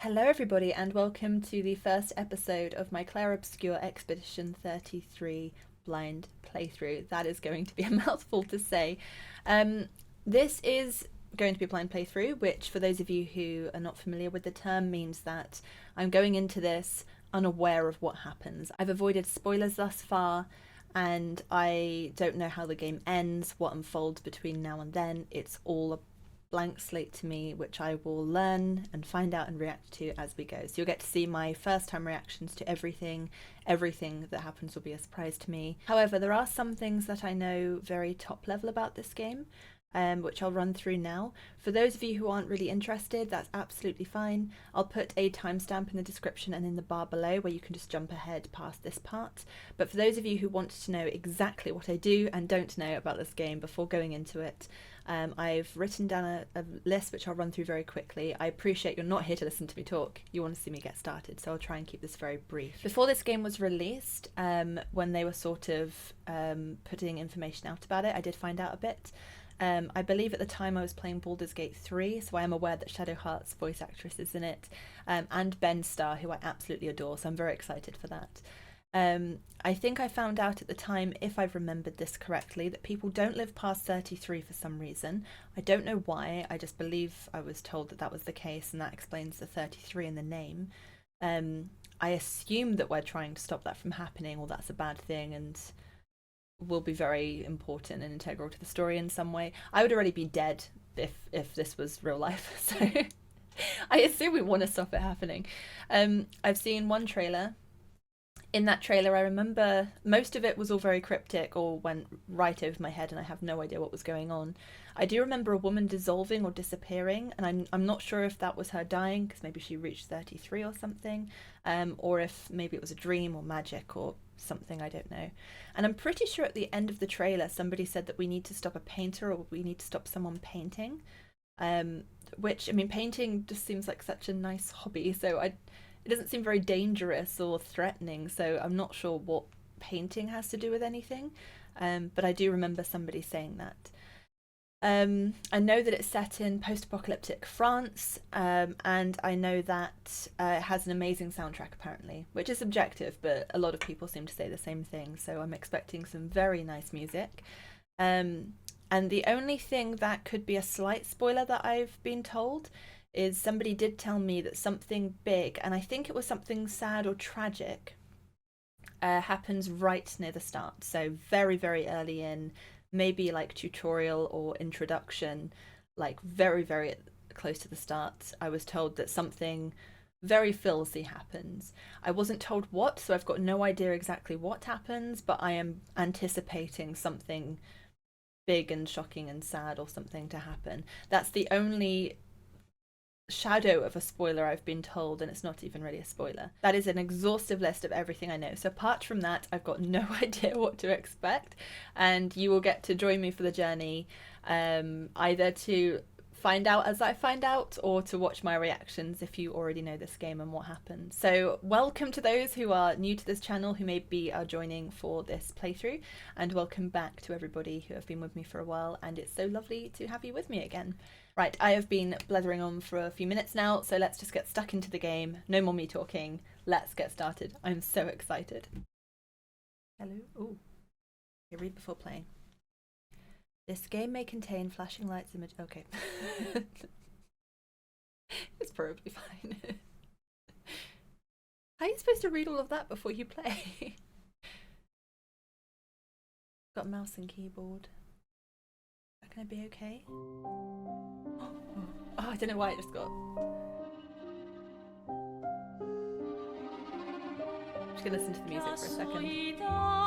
Hello everybody and welcome to the first episode of my Claire Obscure Expedition 33 blind playthrough. That is going to be a mouthful to say. This is going to be a blind playthrough, which for those of you who are not familiar with the term means that I'm going into this unaware of what happens. I've avoided spoilers thus far and I don't know how the game ends, what unfolds between now and then. It's all a blank slate to me, which I will learn and find out and react to as we go. So you'll get to see my first time reactions to everything. Everything that happens will be a surprise to me. However, there are some things that I know very top level about this game, which I'll run through now. For those of you who aren't really interested, that's absolutely fine. I'll put a timestamp in the description and in the bar below where you can just jump ahead past this part. But for those of you who want to know exactly what I do and don't know about this game before going into it, I've written down a list which I'll run through very quickly. I appreciate you're not here to listen to me talk. You want to see me get started, so I'll try and keep this very brief. Before this game was released, when they were sort of putting information out about it, I did find out a bit. I believe at the time I was playing Baldur's Gate 3, so I am aware that Shadowheart's voice actress is in it, and Ben Starr, who I absolutely adore, so I'm very excited for that. I think I found out at the time, if I've remembered this correctly, that people don't live past 33 for some reason. I don't know why, I just believe I was told that that was the case, and that explains the 33 in the name. I assume that we're trying to stop that from happening, or that's a bad thing, and will be very important and integral to the story in some way. I would already be dead if this was real life, so I assume we want to stop it happening. I've seen one trailer. In that trailer, I remember most of it was all very cryptic or went right over my head and I have no idea what was going on. I do remember a woman dissolving or disappearing, and I'm not sure if that was her dying because maybe she reached 33 or something, or if maybe it was a dream or magic or something, I don't know. And I'm pretty sure at the end of the trailer somebody said that we need to stop a painter or we need to stop someone painting, which, I mean, painting just seems like such a nice hobby, so it doesn't seem very dangerous or threatening, so I'm not sure what painting has to do with anything, but I do remember somebody saying that. I know that it's set in post-apocalyptic France, and I know that it has an amazing soundtrack apparently, which is subjective, but a lot of people seem to say the same thing, so I'm expecting some very nice music. And the only thing that could be a slight spoiler that I've been told is somebody did tell me that something big, and I think it was something sad or tragic, happens right near the start. So very, very early in, maybe like tutorial or introduction, like very, very close to the start, I was told that something very filthy happens. I wasn't told what, so I've got no idea exactly what happens, but I am anticipating something big and shocking and sad or something to happen. That's the only shadow of a spoiler I've been told, and it's not even really a spoiler. That is an exhaustive list of everything I know, so apart from that I've got no idea what to expect, and you will get to join me for the journey, either to find out as I find out or to watch my reactions if you already know this game and what happens. So welcome to those who are new to this channel who maybe are joining for this playthrough, and welcome back to everybody who have been with me for a while, and it's so lovely to have you with me again. Right, I have been blethering on for a few minutes now, so let's just get stuck into the game. No more me talking. Let's get started. I'm so excited. Hello? Ooh. Okay, read before playing. This game may contain flashing lights, image... Okay. It's probably fine. How are you supposed to read all of that before you play? Got a mouse and keyboard. Is that gonna be okay? Oh, I don't know why it just got... I'm just gonna listen to the music for a second. Oh. Wow.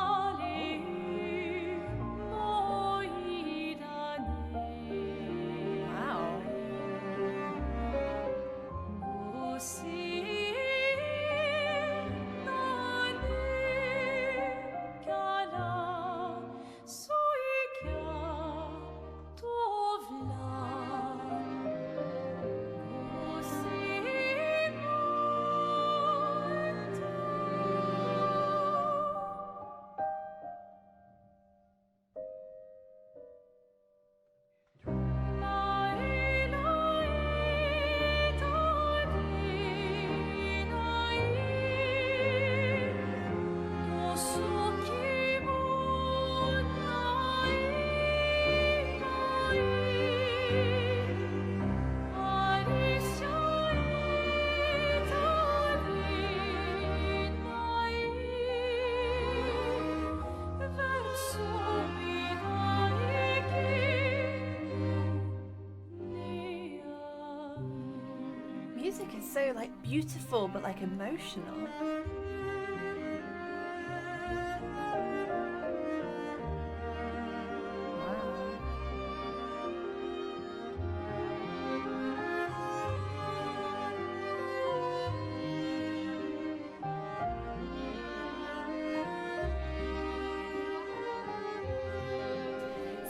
music is so like beautiful but like emotional.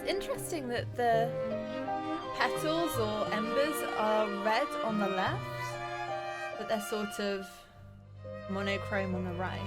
Interesting that the petals or embers are red on the left, but they're sort of monochrome on the right.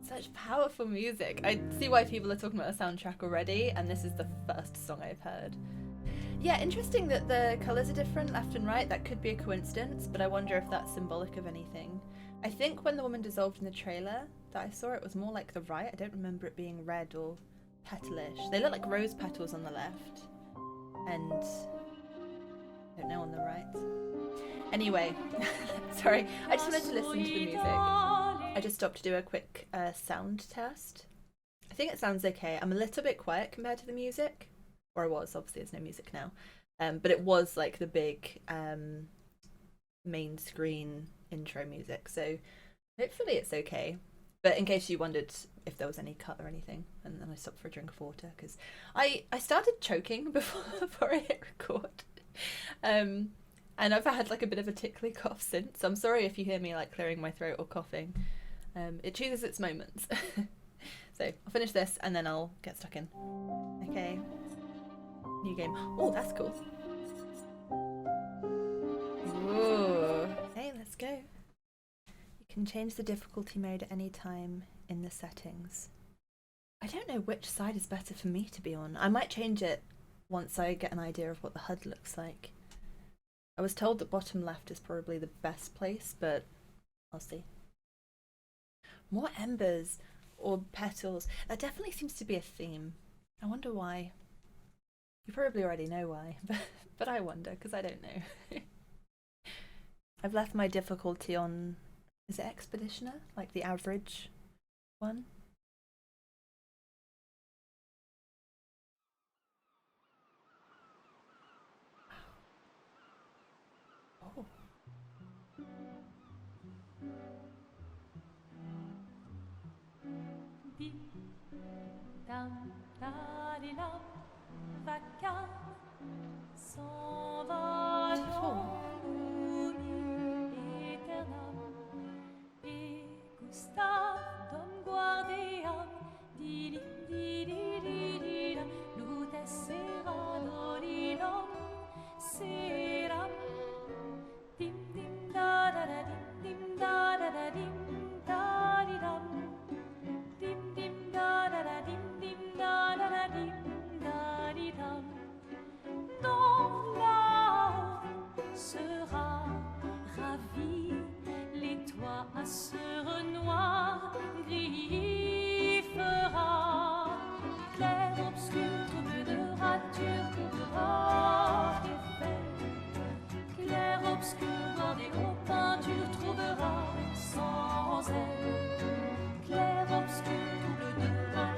Such powerful music. I see why people are talking about the soundtrack already, and this is the first song I've heard. Yeah, interesting that the colours are different left and right. That could be a coincidence, but I wonder if that's symbolic of anything. I think when the woman dissolved in the trailer that I saw, it was more like the right. I don't remember it being red or petalish. They look like rose petals on the left, and I don't know on the right. Anyway, sorry, I just wanted to listen to the music. I just stopped to do a quick sound test. I think it sounds okay. I'm a little bit quiet compared to the music. Or I was, obviously there's no music now. But it was like the big main screen intro music. So hopefully it's okay. But in case you wondered if there was any cut or anything. And then I stopped for a drink of water. Because I started choking before I hit record. And I've had like a bit of a tickly cough since. So I'm sorry if you hear me like clearing my throat or coughing. It chooses its moments. So I'll finish this and then I'll get stuck in. Okay. New game. Oh, that's cool. Ooh. Okay, let's go. You can change the difficulty mode at any time in the settings. I don't know which side is better for me to be on. I might change it once I get an idea of what the HUD looks like. I was told that bottom left is probably the best place, but I'll see. More embers or petals. That definitely seems to be a theme. I wonder why. You probably already know why, but I wonder, because I don't know. I've left my difficulty on, is it Expeditioner? Like the average one? Oh.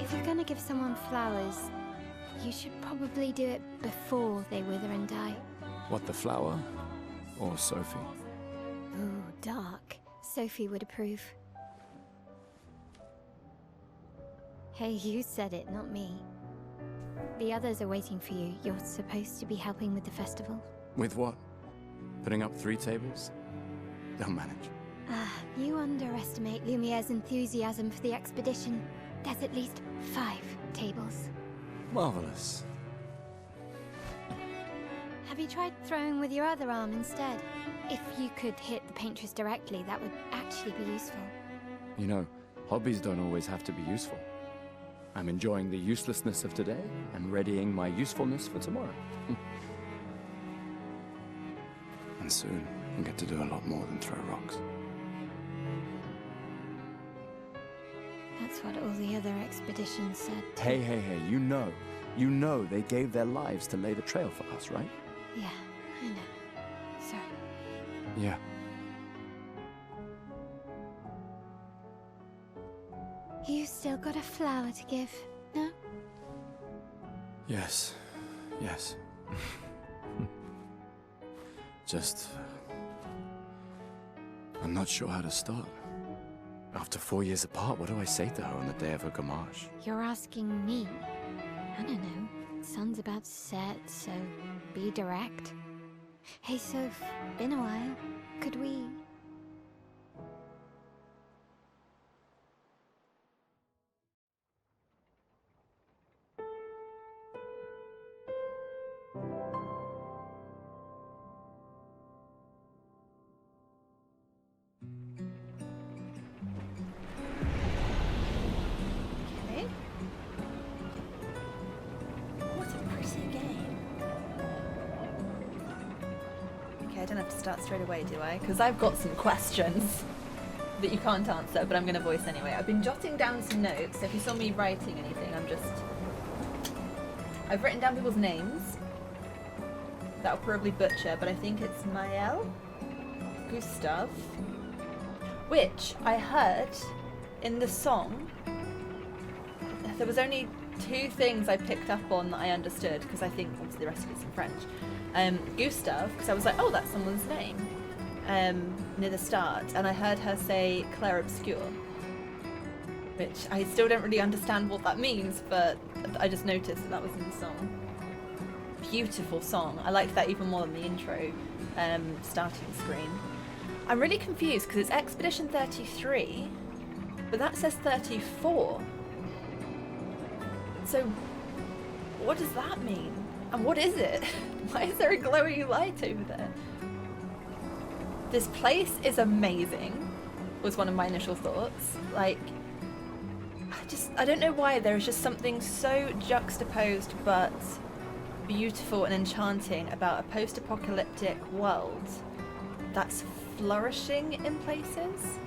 If you're gonna give someone flowers, you should probably do it before they wither and die. What, the flower? Or Sophie? Ooh, dark. Sophie would approve. Hey, you said it, not me. The others are waiting for you. You're supposed to be helping with the festival. With what? Putting up 3 tables? They'll manage. You underestimate Lumiere's enthusiasm for the expedition. There's at least 5 tables. Marvelous. Have you tried throwing with your other arm instead? If you could hit the paintress directly, that would actually be useful. You know, hobbies don't always have to be useful. I'm enjoying the uselessness of today and readying my usefulness for tomorrow. And soon, I'll get to do a lot more than throw rocks. That's what all the other expeditions said. Hey, you know they gave their lives to lay the trail for us, right? Yeah, I know. Sorry. Yeah. You still got a flower to give, no? Yes. Just... I'm not sure how to start. After 4 years apart, what do I say to her on the day of her Gommage? You're asking me? I don't know. Sun's about to set, so be direct. Hey, Soph, been a while. Could we... I don't have to start straight away, do I? Because I've got some questions that you can't answer, but I'm going to voice anyway. I've been jotting down some notes, so if you saw me writing anything, I've written down people's names that I'll probably butcher, but I think it's Mael, Gustav, which I heard in the song. There was only 2 things I picked up on that I understood, because I think obviously the rest of it's in French. Gustav, because I was like, oh, that's someone's name, near the start, and I heard her say Claire Obscure, which I still don't really understand what that means, but I just noticed that was in the song. Beautiful song. I liked that even more than the intro starting screen. I'm really confused because it's Expedition 33, but that says 34. So what does that mean? And what is it? Why is there a glowing light over there? This place is amazing, was one of my initial thoughts. Like, I don't know why, there is just something so juxtaposed but beautiful and enchanting about a post-apocalyptic world that's flourishing in places.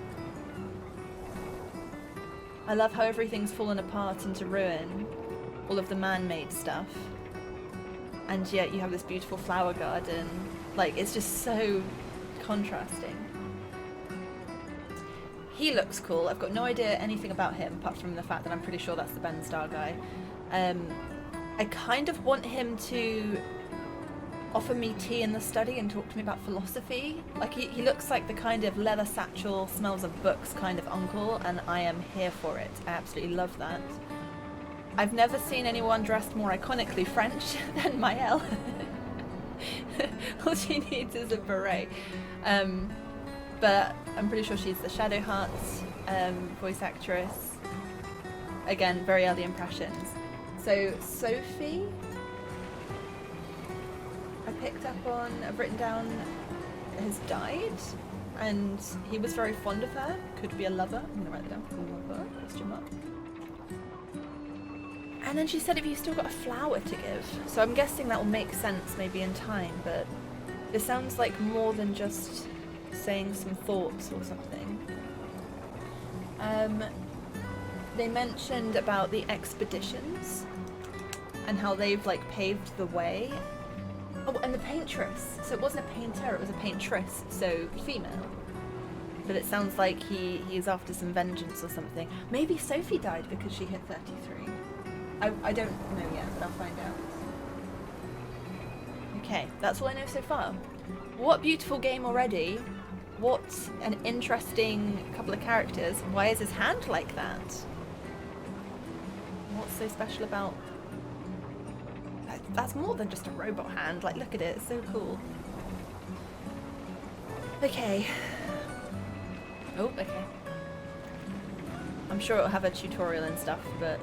I love how everything's fallen apart into ruin, all of the man-made stuff. And yet you have this beautiful flower garden. Like, it's just so contrasting. He looks cool. I've got no idea anything about him, apart from the fact that I'm pretty sure that's the Ben Starr guy. I kind of want him to offer me tea in the study and talk to me about philosophy. Like, he looks like the kind of leather satchel, smells of books kind of uncle, and I am here for it. I absolutely love that. I've never seen anyone dressed more iconically French than Mael. All she needs is a beret. But I'm pretty sure she's the Shadowheart's voice actress. Again, very early impressions. So Sophie, I've written down, has died, and he was very fond of her. Could be a lover. I'm gonna write that down. Lover, question mark. And then she said if you still got a flower to give. So I'm guessing that will make sense maybe in time, but it sounds like more than just saying some thoughts or something. They mentioned about the expeditions and how they've like paved the way. Oh, and the paintress. So it wasn't a painter, it was a paintress, so female. But it sounds like he's after some vengeance or something. Maybe Sophie died because she hit 33. I don't know yet, but I'll find out. Okay, that's all I know so far. What beautiful game already. What an interesting couple of characters. Why is his hand like that? What's so special about... That's more than just a robot hand. Like, look at it. It's so cool. Okay. Oh, okay. I'm sure it'll have a tutorial and stuff, but...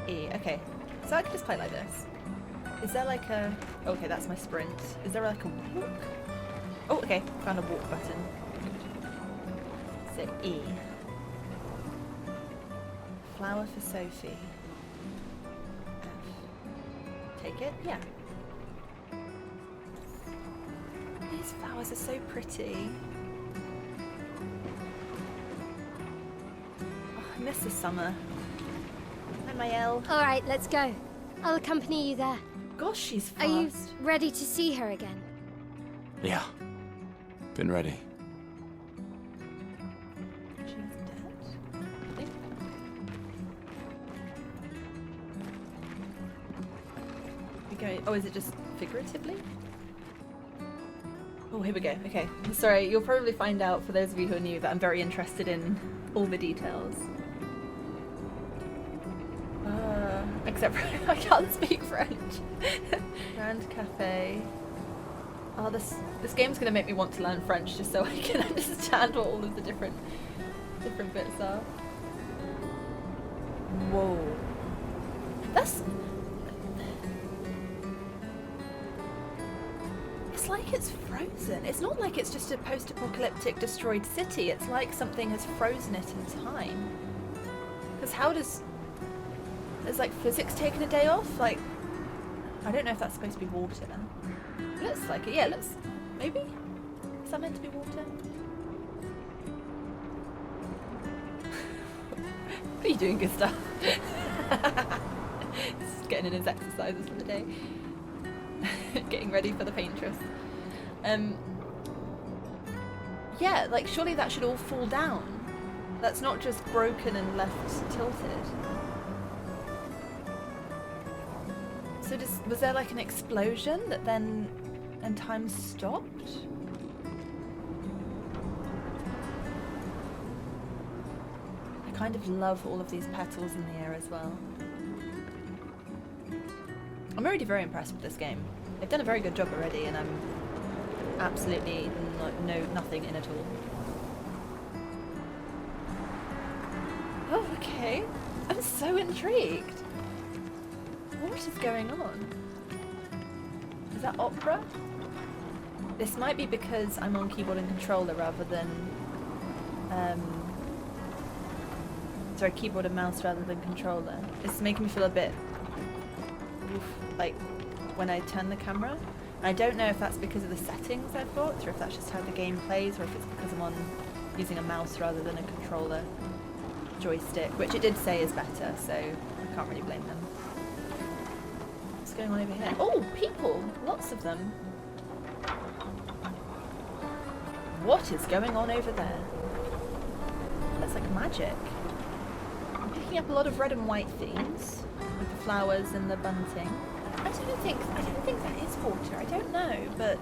Okay, so I can just play like this. Is there like a... Okay, that's my sprint. Is there like a walk? Oh, okay, found a walk button. So E. flower for Sophie. F. Take it? Yeah. These flowers are so pretty. Oh, I miss the summer. Hi, Mael. All right, let's go. I'll accompany you there. Gosh, she's fast. Are you ready to see her again? Yeah. Been ready. She's dead? I think. We go. Oh, is it just figuratively? Oh, here we go. Okay. Sorry, you'll probably find out, for those of you who are new, that I'm very interested in all the details. Except for I can't speak French. Grand Cafe. Oh, this game's gonna make me want to learn French just so I can understand what all of the different bits are. Whoa. That's... It's like it's frozen. It's not like it's just a post-apocalyptic destroyed city. It's like something has frozen it in time. Because how does... Is like physics taking a day off? Like, I don't know if that's supposed to be water then. It looks like it. Yeah, it looks... Maybe? Is that meant to be water? What are you doing, Gustav? Just getting in his exercises for the day. Getting ready for the paintress. Yeah, like surely that should all fall down. That's not just broken and left tilted. So was there like an explosion that then and time stopped? I kind of love all of these petals in the air as well. I'm already very impressed with this game. They've done a very good job already, and I'm absolutely know nothing in at all. Oh, okay. I'm so intrigued. What is going on? Is that opera? This might be because I'm on keyboard and controller rather than sorry, keyboard and mouse rather than controller. It's making me feel a bit like when I turn the camera. And I don't know if that's because of the settings I've got, or if that's just how the game plays, or if it's because I'm using a mouse rather than a controller joystick, which it did say is better, so I can't really blame them. What's going on over here? Oh, people! Lots of them. What is going on over there? That's like magic. I'm picking up a lot of red and white themes with the flowers and the bunting. I don't think that is water. I don't know, but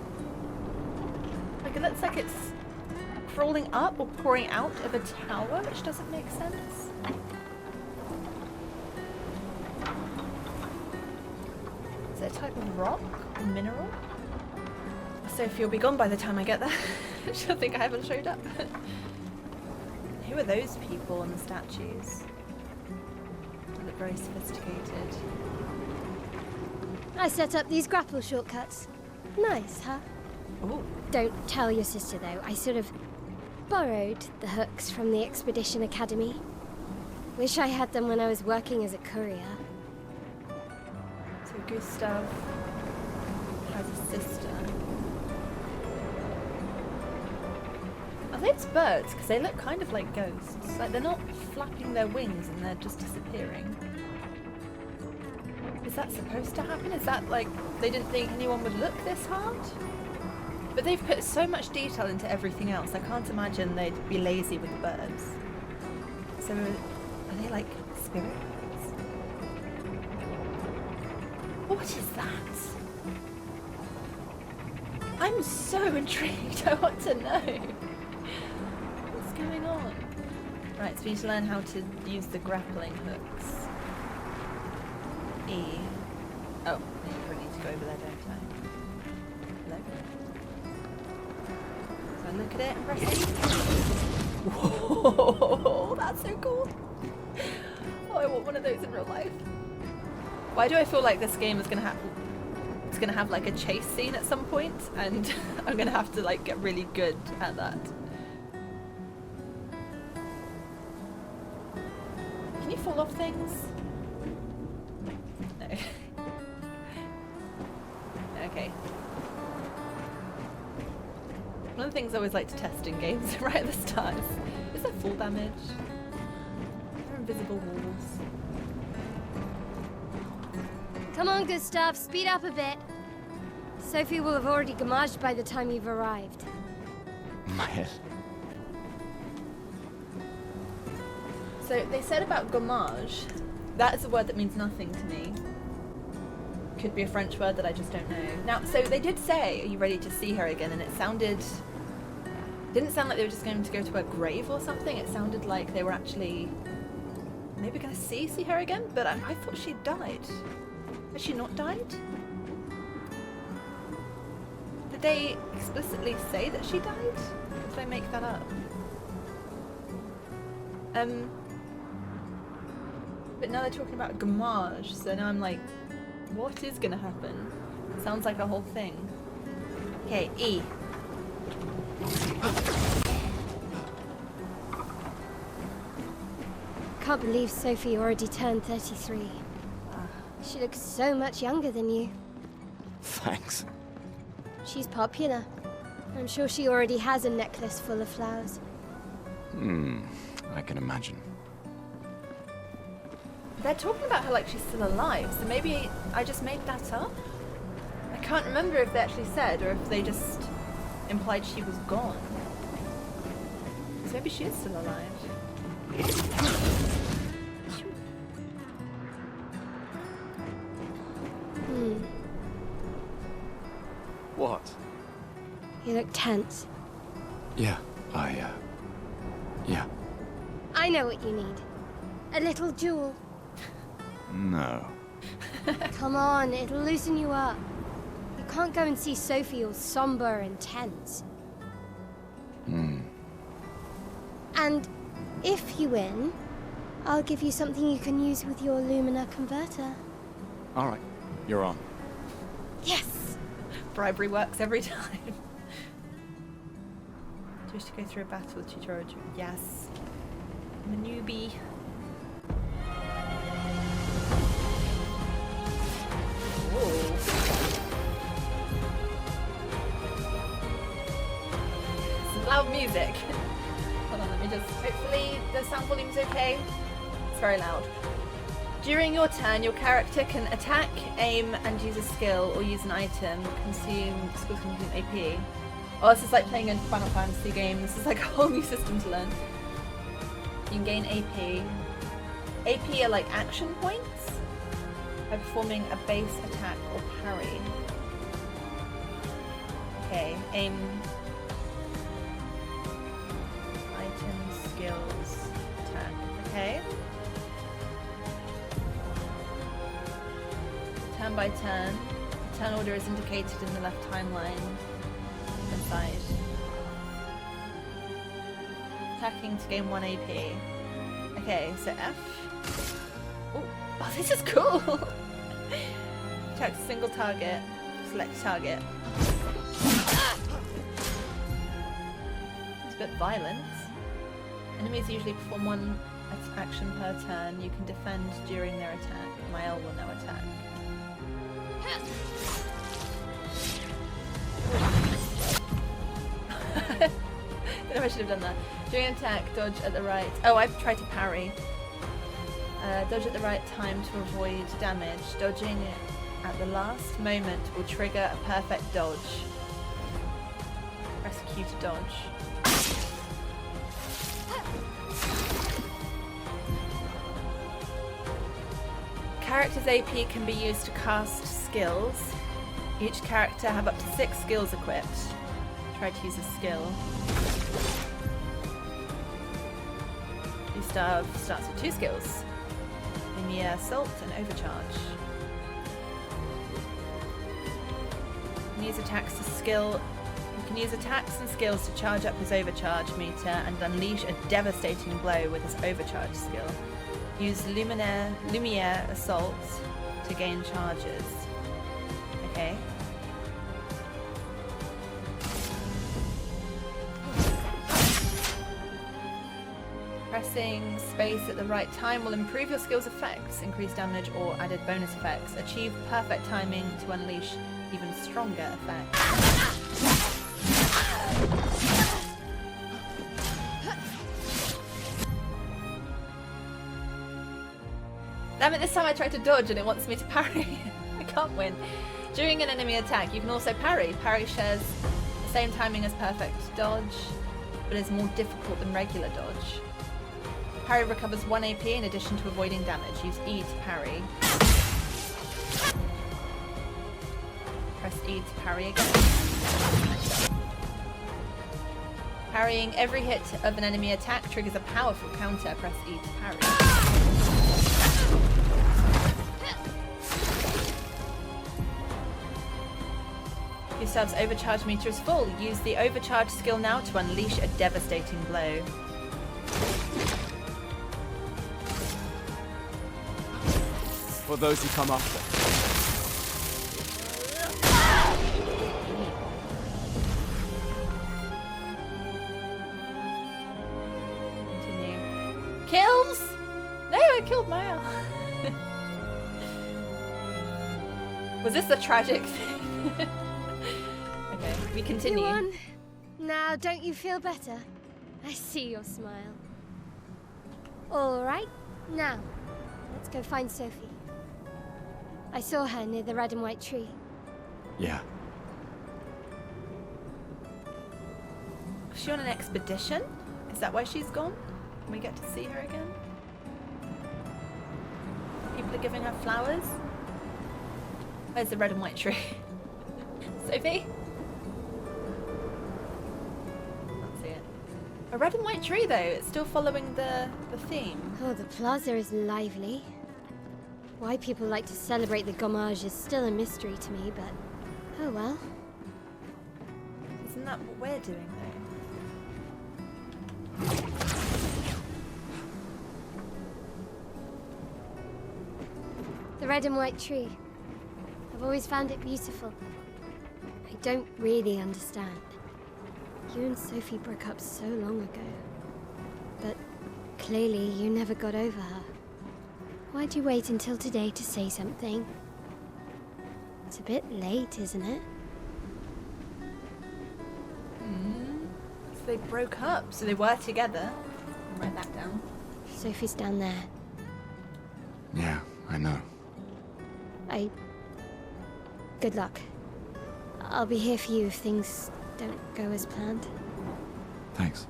like it looks like it's crawling up or pouring out of a tower, which doesn't make sense. Is it a type of rock or mineral? Sophie will be gone by the time I get there. She'll think I haven't showed up. Who are those people and the statues? They look very sophisticated. I set up these grapple shortcuts. Nice, huh? Ooh. Don't tell your sister, though. I sort of borrowed the hooks from the Expedition Academy. Wish I had them when I was working as a courier. So Gustav has a sister. Are those birds? Because they look kind of like ghosts. Like they're not flapping their wings and they're just disappearing. Is that supposed to happen? Is that like they didn't think anyone would look this hard? But they've put so much detail into everything else. I can't imagine they'd be lazy with the birds. So are they like spirits? What is that? I'm so intrigued. I want to know. What's going on? Right, so we need to learn how to use the grappling hooks. E. Oh, I really need to go over there, don't I? Hello? So I look at it and press E. Whoa, that's so cool. Oh, I want one of those in real life. Why do I feel like this game is gonna have like a chase scene at some point, and I'm gonna have to like get really good at that. Can you fall off things? No. Okay. One of the things I always like to test in games right at the start is there fall damage? Are there invisible walls? Come on, Gustav, speed up a bit. Sophie will have already gommaged by the time you've arrived. My head. So they said about gommage, that is a word that means nothing to me. Could be a French word that I just don't know. Now, so they did say, are you ready to see her again? And it didn't sound like they were just going to go to her grave or something. It sounded like they were actually maybe going to see her again, but I thought she died. Has she not died? Did they explicitly say that she died? Or did I make that up? But now they're talking about gommage, so now I'm like, what is gonna happen? Sounds like a whole thing. Okay, E. Can't believe Sophie already turned 33. She looks so much younger than you. Thanks. She's popular. I'm sure she already has a necklace full of flowers. I can imagine. They're talking about her like she's still alive, so maybe I just made that up? I can't remember if they actually said or if they just implied she was gone. So maybe she is still alive. What? You look tense. Yeah, yeah. I know what you need. A little jewel. No. Come on, it'll loosen you up. You can't go and see Sophie all somber and tense. And if you win, I'll give you something you can use with your Lumina converter. All right, you're on. Yes! Bribery works every time. Do you wish to go through a battle tutorial? Yes. I'm a newbie. Some loud music. Hold on, let me just... Hopefully the sound volume's okay. It's very loud. During your turn, your character can attack, aim, and use a skill, or use an item. Skills consume AP. Oh, this is like playing a Final Fantasy game. This is like a whole new system to learn. You can gain AP. AP are like action points by performing a base attack or parry. Okay, aim. Item, skills, attack. Okay. Turn by turn. The turn order is indicated in the left timeline. Inside. Attacking to gain 1 AP. Okay, so F. Oh, this is cool! Attack a single target. Select target. It's a bit violent. Enemies usually perform 1 action per turn. You can defend during their attack. My L will now attack. I don't know if I should have done that. During an attack, dodge at the right... Oh, I've tried to parry. Dodge at the right time to avoid damage. Dodging at the last moment will trigger a perfect dodge. Press Q to dodge. Character's AP can be used to cast skills. Each character have up to 6 skills equipped. Try to use a skill. Gustav starts with 2 skills. Mime, Assault, and Overcharge. You can use attacks and skills to charge up his overcharge meter and unleash a devastating blow with his overcharge skill. Use Lumiere Assault to gain charges. Okay. Pressing space at the right time will improve your skill's effects, increase damage, or added bonus effects. Achieve perfect timing to unleash even stronger effects. Damn it, this time I tried to dodge and it wants me to parry. I can't win. During an enemy attack, you can also parry. Parry shares the same timing as perfect dodge, but is more difficult than regular dodge. Parry recovers 1 AP in addition to avoiding damage. Use E to parry. Press E to parry again. Parrying every hit of an enemy attack triggers a powerful counter. Press E to parry. Yourselves overcharge meter is full. Use the overcharge skill now to unleash a devastating blow. For those who come after. Continue. Kills? No, I killed Maya. Was this the tragic thing? Okay, we continue. You won. Now, don't you feel better? I see your smile. All right, now, let's go find Sophie. I saw her near the red and white tree. Yeah. Was she on an expedition? Is that why she's gone? Can we get to see her again? People are giving her flowers. Where's the red and white tree? Sophie? Can't see it. A red and white tree though, it's still following the theme. Oh, the plaza is lively. Why people like to celebrate the Gommage is still a mystery to me, but oh well. Isn't that what we're doing though? The red and white tree. I've always found it beautiful. I don't really understand. You and Sophie broke up so long ago. But clearly you never got over her. Why'd you wait until today to say something? It's a bit late, isn't it? So they broke up, so they were together. I'll write that down. Sophie's down there. Yeah, I know. Good luck. I'll be here for you if things don't go as planned. Thanks.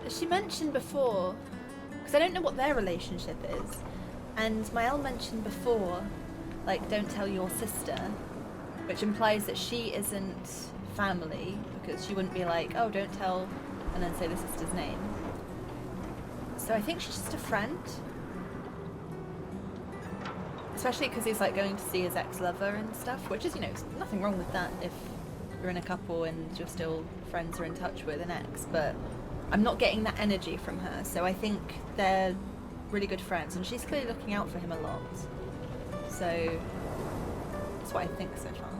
She mentioned before, because I don't know what their relationship is, and Mael mentioned before, like, don't tell your sister, which implies that she isn't family, because she wouldn't be like, oh, don't tell, and then say the sister's name. So I think she's just a friend. Especially because he's like going to see his ex-lover and stuff, which is, you know, nothing wrong with that if you're in a couple and you're still friends or in touch with an ex, but I'm not getting that energy from her, so I think they're really good friends, and she's clearly looking out for him a lot. So that's what I think so far.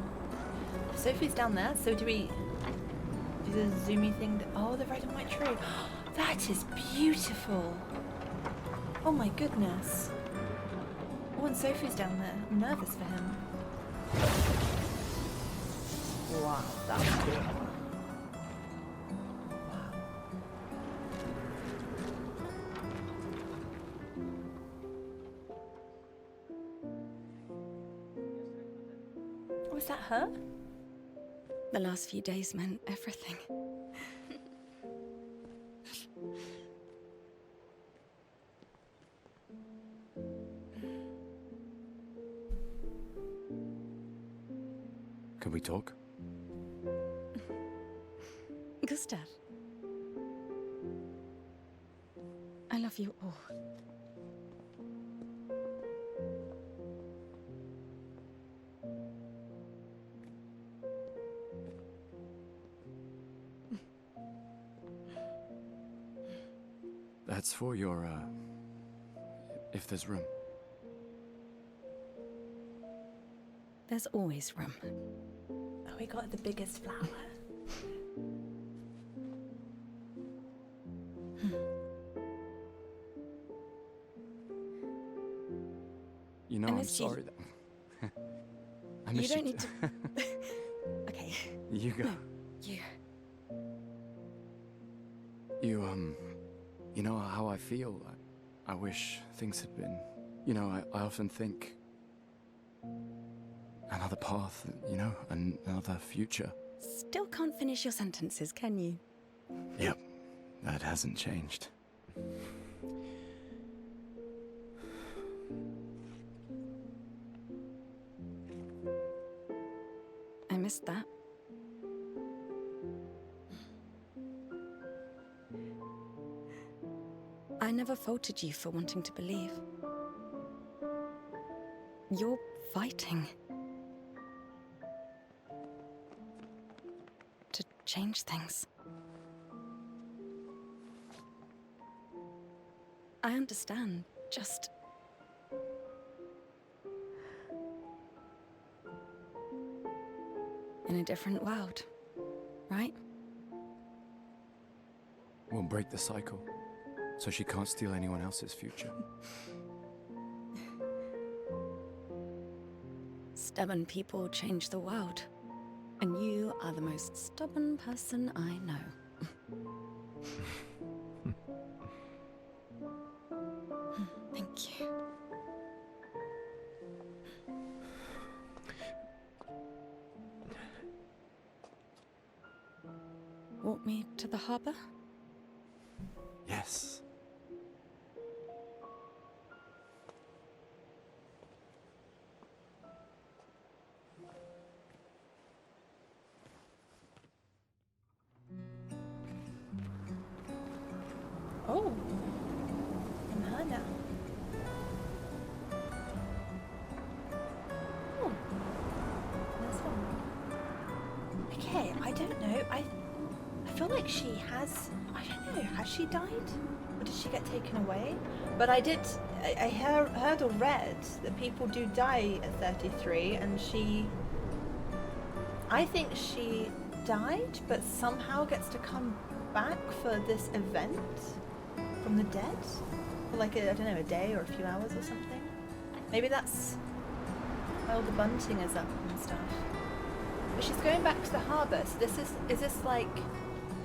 Sophie's down there, so do we do the zoomy thing? Oh, the red and white tree. That is beautiful. Oh my goodness. Oh, and Sophie's down there. I'm nervous for him. Wow, that's cool. Wow. Oh, is that her? The last few days meant everything. Can we talk? Gustav. I love you all. That's for your, if there's room. There's always room. Oh, we got the biggest flower. You know, I I'm missed you. sorry that... I You miss don't need too. to. Okay, You go. you. You know how I feel? I wish things had been... You know, I often think... Another path, you know, another future. Still can't finish your sentences, can you? Yep, that hasn't changed. I missed that. I never faulted you for wanting to believe. You're fighting to change things. I understand, just... in a different world, right? We'll break the cycle, so she can't steal anyone else's future. Stubborn people change the world. And you are the most stubborn person I know. Thank you. Walk me to the harbor? Yes. Oh, I'm her now. Oh, nice one. Okay, I don't know. I feel like she has. I don't know. Has she died, or did she get taken away? But I heard or read that people do die at 33, and she. I think she died, but somehow gets to come back for this event from the dead for like I don't know, a day or a few hours or something. Maybe that's why all the bunting is up and stuff. But she's going back to the harbour. So is this like,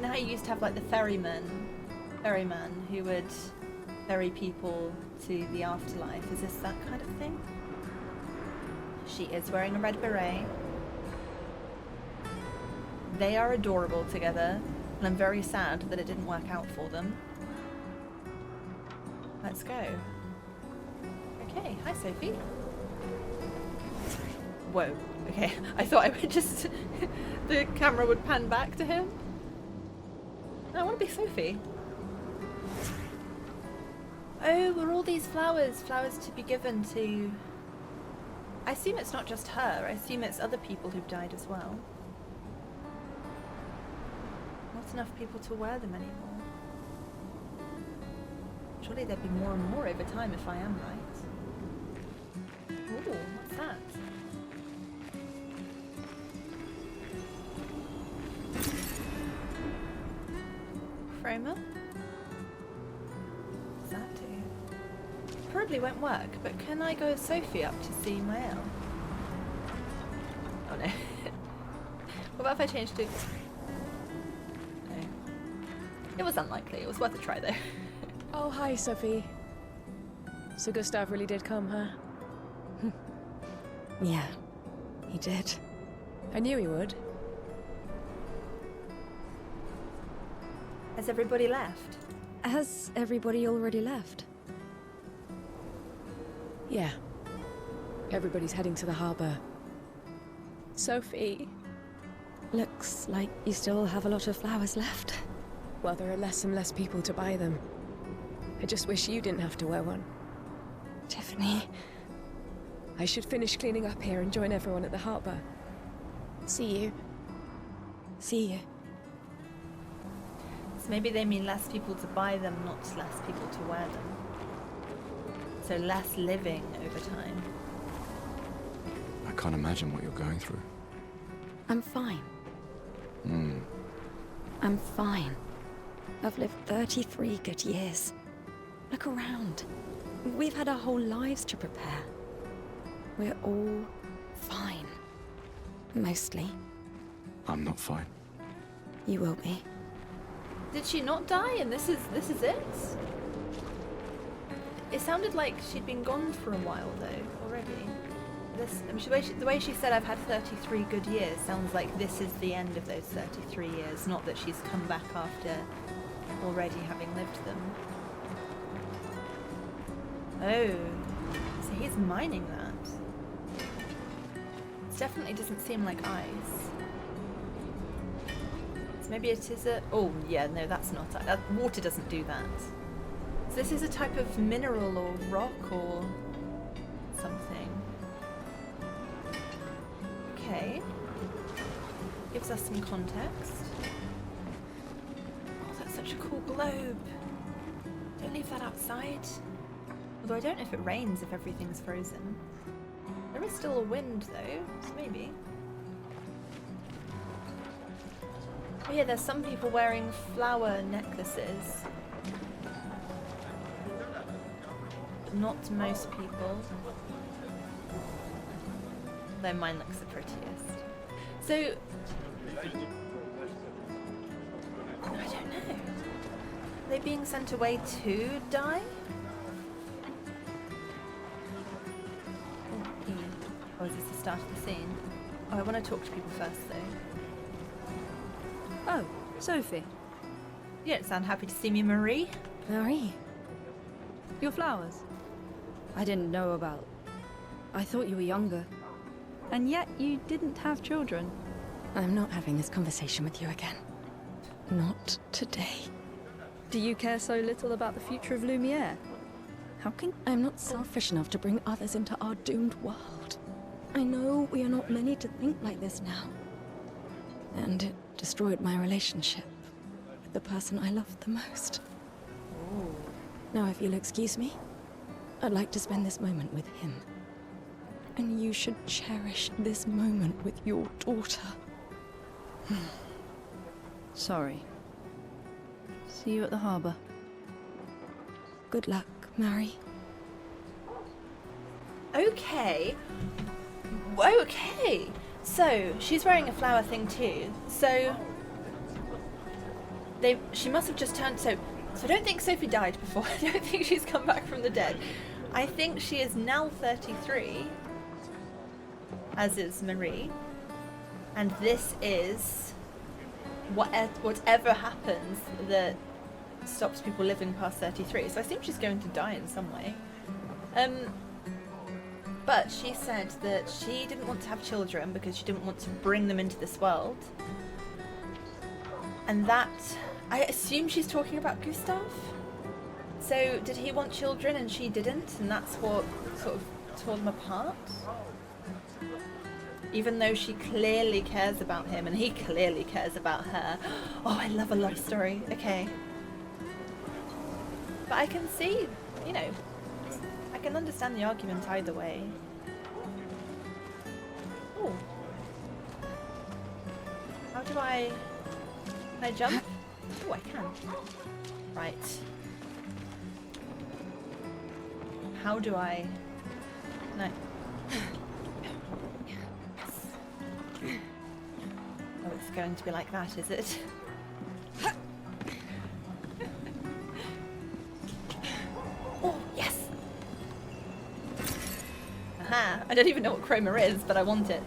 now you used to have like the ferryman who would ferry people to the afterlife. Is this that kind of thing? She is wearing a red beret. They are adorable together, and I'm very sad that it didn't work out for them. Let's go. Okay, hi Sophie. Whoa, okay. I thought I would just... the camera would pan back to him. I want to be Sophie. Oh, were all these flowers to be given to... I assume it's not just her, I assume it's other people who've died as well. Not enough people to wear them anymore. Surely there'd be more and more over time if I am right. Ooh, what's that? Framer? What's that do? Probably won't work, but can I go with Sophie up to see Mael? Oh no. What about if I change to... No. It was unlikely. It was worth a try though. Oh, hi, Sophie. So Gustav really did come, huh? Yeah, he did. I knew he would. Has everybody left? Has everybody already left? Yeah. Everybody's heading to the harbour. Sophie. Looks like you still have a lot of flowers left. Well, there are less and less people to buy them. I just wish you didn't have to wear one. Tiffany. I should finish cleaning up here and join everyone at the harbour. See you. See you. So maybe they mean less people to buy them, not less people to wear them. So less living over time. I can't imagine what you're going through. I'm fine. I'm fine. I've lived 33 good years. Look around. We've had our whole lives to prepare. We're all fine. Mostly. I'm not fine. You will be. Did she not die and this is it? It sounded like she'd been gone for a while though, already. I mean, the way she said I've had 33 good years sounds like this is the end of those 33 years, not that she's come back after already having lived them. Oh, so he's mining that. It definitely doesn't seem like ice. So maybe it is a... Oh, yeah, no, that's not... water doesn't do that. So this is a type of mineral or rock or something. Okay. Gives us some context. Oh, that's such a cool globe. Don't leave that outside. Although I don't know if it rains if everything's frozen. There is still a wind though, so maybe. Oh yeah, there's some people wearing flower necklaces. But not most people. Though mine looks the prettiest. So, I don't know. Are they being sent away to die? Oh, is this the start of the scene? Oh, I want to talk to people first though. Oh, Sophie. You don't sound happy to see me, Marie. Marie? Your flowers? I didn't know about... I thought you were younger. And yet you didn't have children. I'm not having this conversation with you again. Not today. Do you care so little about the future of Lumiere? How can... I'm not selfish enough to bring others into our doomed world. I know we are not many to think like this now. And it destroyed my relationship with the person I loved the most. Ooh. Now, if you'll excuse me, I'd like to spend this moment with him. And you should cherish this moment with your daughter. Sorry. See you at the harbour. Good luck, Mary. Okay. Okay. So, she's wearing a flower thing too. So, she must have just turned... So I don't think Sophie died before. I don't think she's come back from the dead. I think she is now 33. As is Marie. And this is whatever happens that stops people living past 33. So I assume she's going to die in some way. But she said that she didn't want to have children because she didn't want to bring them into this world. And that... I assume she's talking about Gustav? So did he want children and she didn't? And that's what sort of tore them apart? Even though she clearly cares about him and he clearly cares about her. Oh, I love a love story. Okay. But I can see, you know, I can understand the argument either way. Oh. How do I... Can I jump? Oh, I can. Right. How do I... No. Oh, it's going to be like that, is it? Oh, yes! Aha! I don't even know what chroma is, but I want it.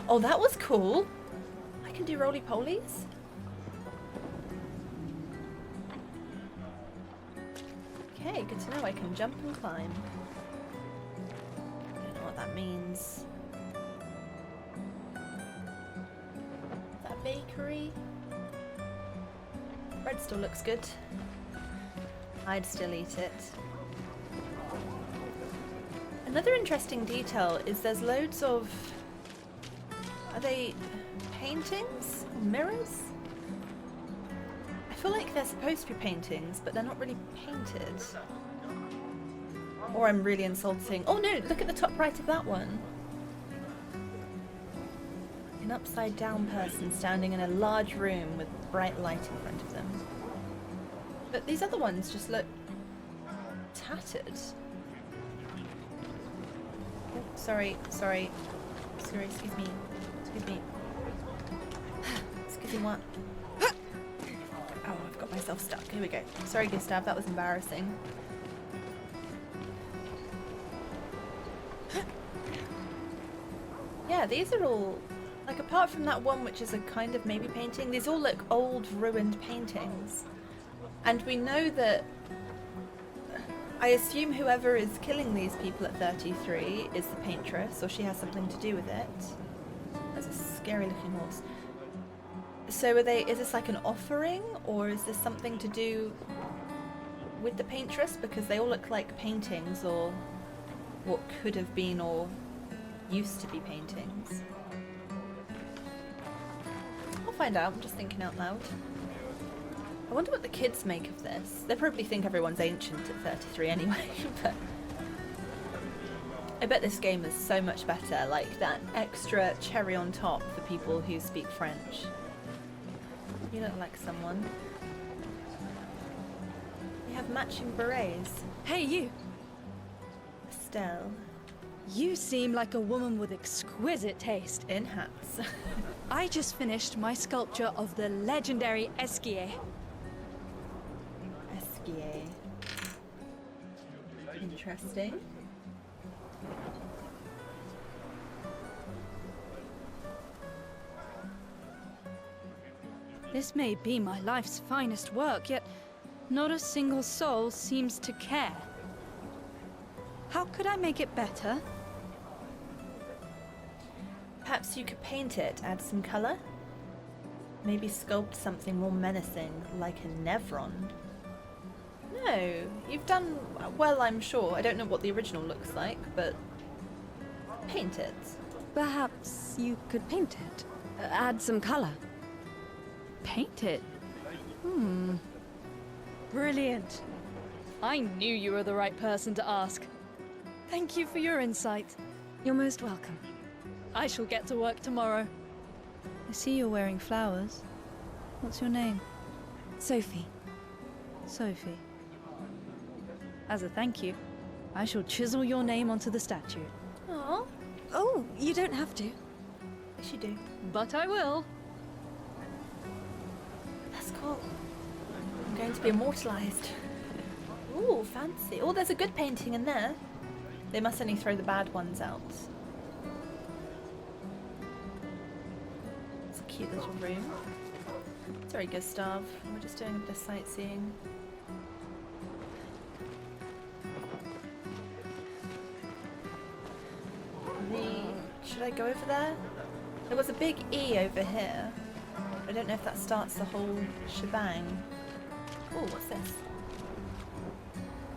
Oh, that was cool! I can do roly-polies? Okay, good to know. I can jump and climb. I don't know what that means. Bakery. Bread still looks good. I'd still eat it. Another interesting detail is there's loads of... Are they paintings? Or mirrors? I feel like they're supposed to be paintings, but they're not really painted. Or I'm really insulting... Oh no, look at the top right of that one. An upside down person standing in a large room with bright light in front of them. But these other ones just look tattered. Sorry. Excuse me. Excuse me, what? Oh, I've got myself stuck. Here we go. Sorry, Gustav, that was embarrassing. Yeah, these are all, like, apart from that one which is a kind of maybe painting, these all look old, ruined paintings. And we know that, I assume whoever is killing these people at 33 is the paintress, or she has something to do with it. That's a scary looking horse. So is this like an offering, or is this something to do with the paintress? Because they all look like paintings, or what could have been, or used to be paintings. I'll find out, I'm just thinking out loud. I wonder what the kids make of this. They probably think everyone's ancient at 33 anyway, but I bet this game is so much better, like that extra cherry on top for people who speak French. You look like someone. You have matching berets. Hey, you! Estelle. You seem like a woman with exquisite taste. In hats. I just finished my sculpture of the legendary Esquier. Esquier. Interesting. This may be my life's finest work, yet not a single soul seems to care. How could I make it better? Perhaps you could paint it, add some colour? Maybe sculpt something more menacing, like a Nevron? No, you've done well, I'm sure. I don't know what the original looks like, but paint it. Perhaps you could paint it. Add some color. Paint it? Brilliant. I knew you were the right person to ask. Thank you for your insight. You're most welcome. I shall get to work tomorrow. I see you're wearing flowers. What's your name? Sophie. Sophie. As a thank you, I shall chisel your name onto the statue. Aww. Oh, you don't have to. Yes, you do. But I will. That's cool. I'm going to be immortalised. Ooh, fancy. Oh, there's a good painting in there. They must only throw the bad ones out. It's a cute little room. Sorry, Gustav. We're just doing a bit of sightseeing. Should I go over there? There was a big E over here. I don't know if that starts the whole shebang. Oh, what's this?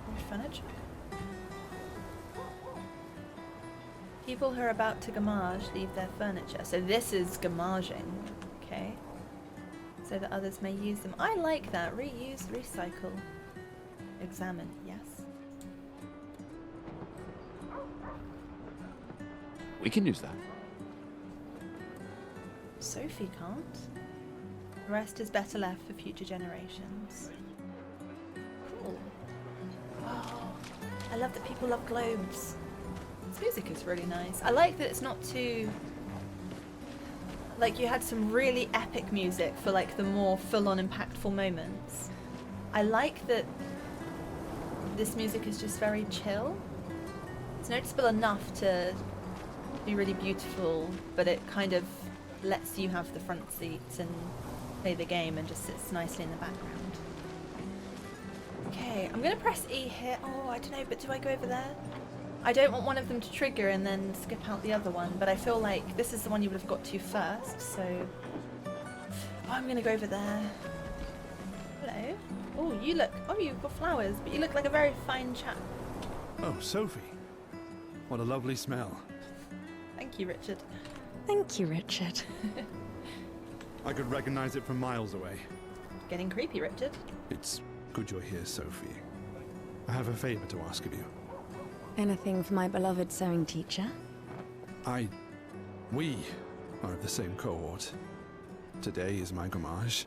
More furniture? People who are about to Gommage leave their furniture. So this is Gommaging. Okay. So that others may use them. I like that. Reuse, recycle. Examine, yes. We can use that. Sophie can't. The rest is better left for future generations. Cool. Oh, I love that people love globes. This music is really nice. I like that it's not too... Like, you had some really epic music for, like, the more full-on impactful moments. I like that this music is just very chill. It's noticeable enough to be really beautiful, but it kind of lets you have the front seats and play the game and just sits nicely in the background. Okay, I'm gonna press E here. Oh, I don't know, but do I go over there? I don't want one of them to trigger and then skip out the other one, but I feel like this is the one you would have got to first, so... Oh, I'm gonna go over there. Hello. Oh, you look... Oh, you've got flowers, but you look like a very fine chap. Oh, Sophie. What a lovely smell. Thank you, Richard. Thank you, Richard. I could recognize it from miles away. Getting creepy, Richard. It's good you're here, Sophie. I have a favor to ask of you. Anything for my beloved sewing teacher? We are of the same cohort. Today is my Gommage.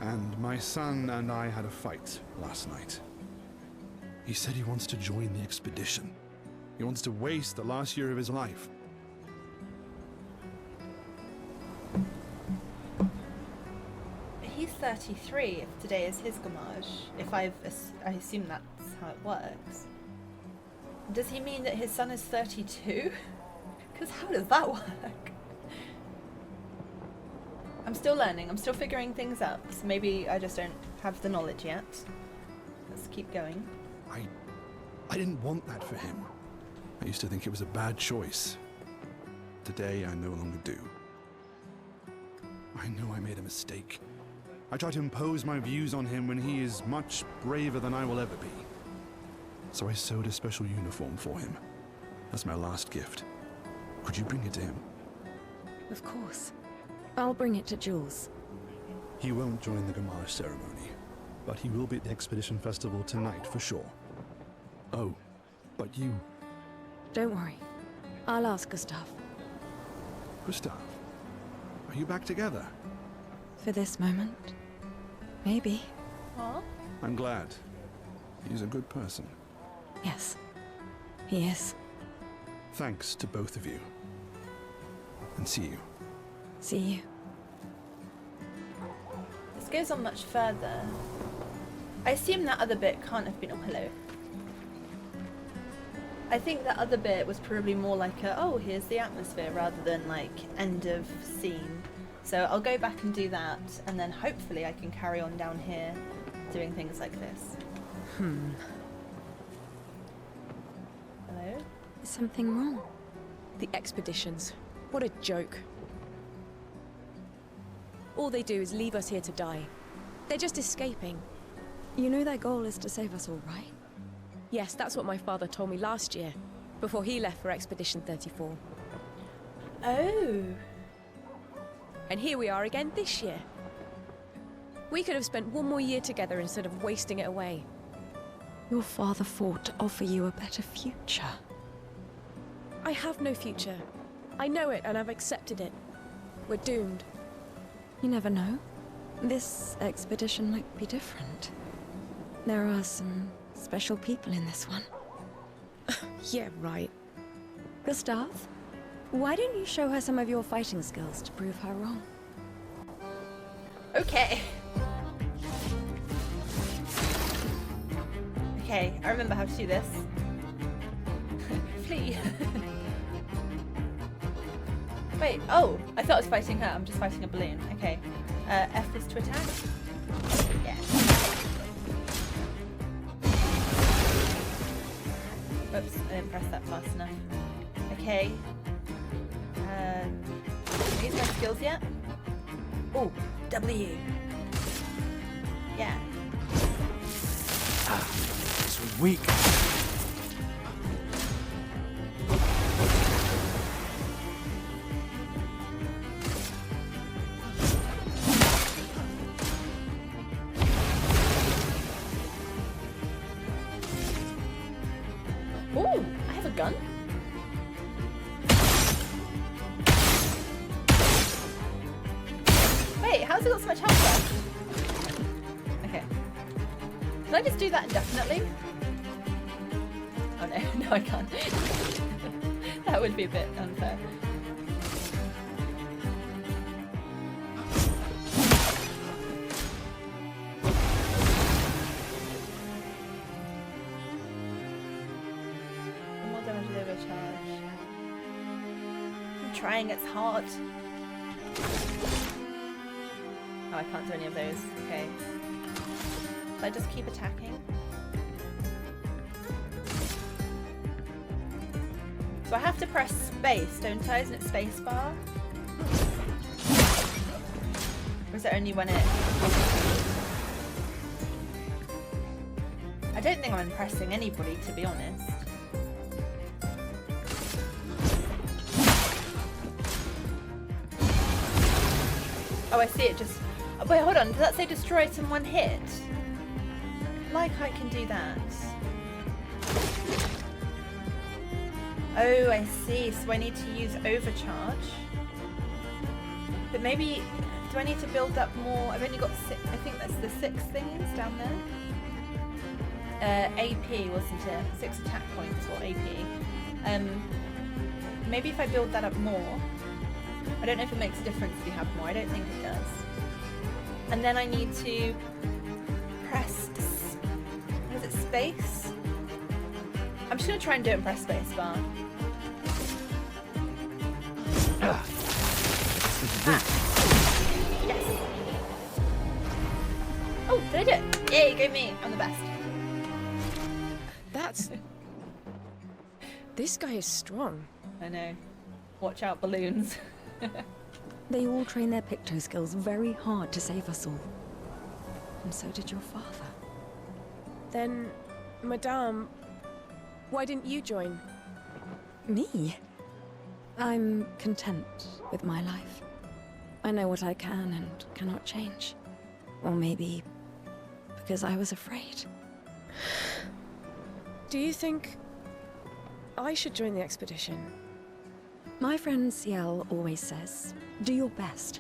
And my son and I had a fight last night. He said he wants to join the expedition. He wants to waste the last year of his life. He's 33 if today is his Gommage. If I assume that's how it works. Does he mean that his son is 32? Because how does that work? I'm still learning, I'm still figuring things out, so maybe I just don't have the knowledge yet. Let's keep going. I didn't want that for him. I used to think it was a bad choice. Today, I no longer do. I know I made a mistake. I tried to impose my views on him when he is much braver than I will ever be. So I sewed a special uniform for him. That's my last gift. Could you bring it to him? Of course. I'll bring it to Jules. He won't join the Gommage ceremony, but he will be at the Expedition Festival tonight for sure. Oh, but you... Don't worry. I'll ask Gustav. Gustav, are you back together? For this moment. Maybe. Aw. I'm glad. He's a good person. Yes. He is. Thanks to both of you. And see you. See you. This goes on much further. I assume that other bit can't have been... Oh, hello. I think that other bit was probably more like a, oh, here's the atmosphere, rather than like end of scene. So I'll go back and do that, and then hopefully I can carry on down here doing things like this. Hello? Is something wrong? The expeditions. What a joke. All they do is leave us here to die. They're just escaping. You know their goal is to save us all, right? Yes, that's what my father told me last year, before he left for Expedition 34. Oh. And here we are again this year. We could have spent one more year together instead of wasting it away. Your father fought to offer you a better future. I have no future. I know it, and I've accepted it. We're doomed. You never know. This expedition might be different. There are some special people in this one. Yeah, right. Gustav, why don't you show her some of your fighting skills to prove her wrong? Okay. Okay, I remember how to do this. Flee. Wait, oh, I thought I was fighting her. I'm just fighting a balloon. Okay. F is to attack. Yeah. Oops, I didn't press that fast enough. Okay. Use my skills yet? Oh, W. Yeah. It's weak. Ooh, I have a gun. Wait, how's it got so much health left? Okay. Can I just do that indefinitely? Oh no, no I can't. That would be a bit unfair. More damage with overcharge. I'm trying, it's hard. Oh, I can't do any of those. Okay. So I just keep attacking. So I have to press space, don't I? Isn't it space bar? Or is it only when it... I don't think I'm impressing anybody, to be honest. Oh, I see it just... Oh, wait, hold on. Does that say destroy it in one hit? Like I can do that. Oh, I see. So I need to use overcharge. But maybe... Do I need to build up more? I've only got 6. I think that's the 6 things down there. AP, wasn't it? 6 attack points or AP. Maybe if I build that up more. I don't know if it makes a difference if you have more. I don't think it does. And then I need to press, what is it, space? I'm just going to try and do it and press space bar. Yes. Oh, did I do it? Yay, go me. I'm the best. That's... This guy is strong. I know. Watch out, balloons. They all train their picto skills very hard to save us all. And so did your father. Then, Madame, why didn't you join? Me? I'm content with my life. I know what I can and cannot change. Or maybe because I was afraid. Do you think I should join the expedition? My friend Ciel always says, do your best.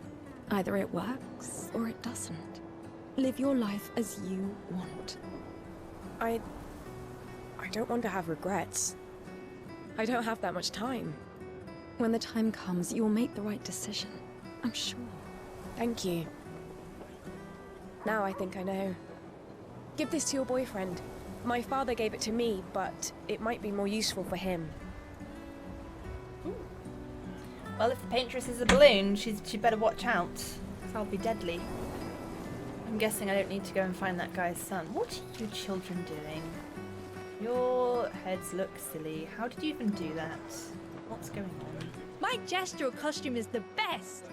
Either it works or it doesn't. Live your life as you want. I don't want to have regrets. I don't have that much time. When the time comes, you'll make the right decision. I'm sure. Thank you. Now I think I know. Give this to your boyfriend. My father gave it to me, but it might be more useful for him. Well, if the paintress is a balloon, she'd better watch out, because I'll be deadly. I'm guessing I don't need to go and find that guy's son. What are you children doing? Your heads look silly. How did you even do that? What's going on? My gestural costume is the best!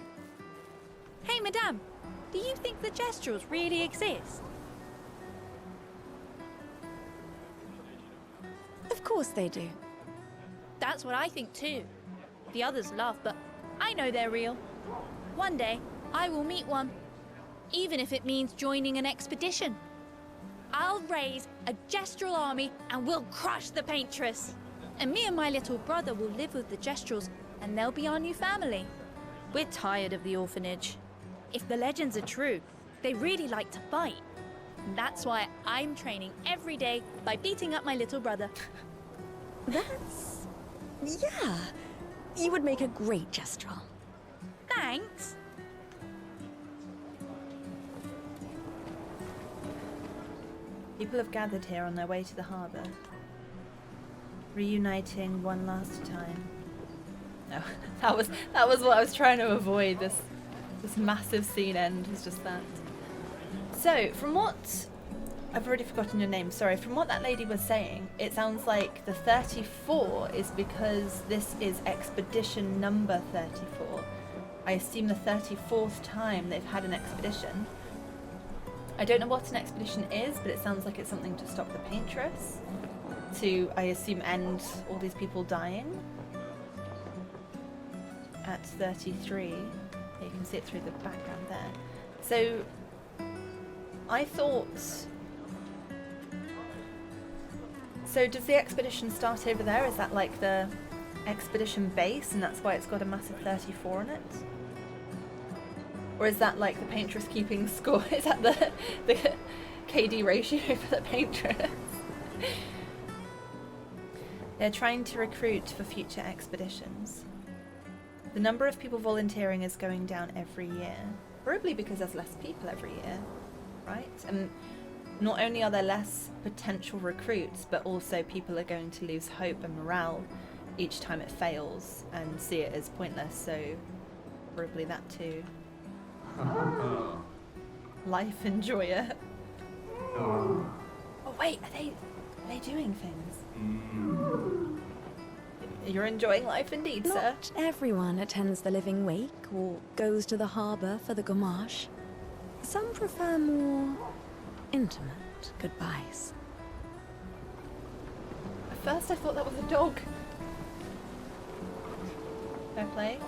Hey, madame, do you think the gestrals really exist? Of course they do. That's what I think too. The others laugh, but I know they're real. One day, I will meet one. Even if it means joining an expedition. I'll raise a gestral army and we'll crush the paintress. And me and my little brother will live with the gestrals and they'll be our new family. We're tired of the orphanage. If the legends are true, they really like to fight. And that's why I'm training every day by beating up my little brother. That's... yeah. You would make a great Gestral. Thanks. People have gathered here on their way to the harbour, reuniting one last time. No, that was what I was trying to avoid. This massive scene end was just that. So, from what I've already forgotten your name. Sorry. From what that lady was saying, it sounds like the 34 is because this is expedition number 34. I assume the 34th time they've had an expedition. I don't know what an expedition is, but it sounds like it's something to stop the paintress. To, I assume, end all these people dying. At 33. You can see it through the background there. So, I thought... So does the expedition start over there? Is that like the expedition base and that's why it's got a massive 34 on it? Or is that like the paintress keeping score? Is that the KD ratio for the paintress? They're trying to recruit for future expeditions. The number of people volunteering is going down every year. Probably because there's less people every year, right? And not only are there less potential recruits, but also people are going to lose hope and morale each time it fails and see it as pointless, so probably that too. Life enjoyer. Oh wait, are they doing things? You're enjoying life indeed, sir. Not everyone attends the living wake or goes to the harbour for the Gommage. Some prefer more intimate goodbyes. At first I thought that was a dog. Fair play.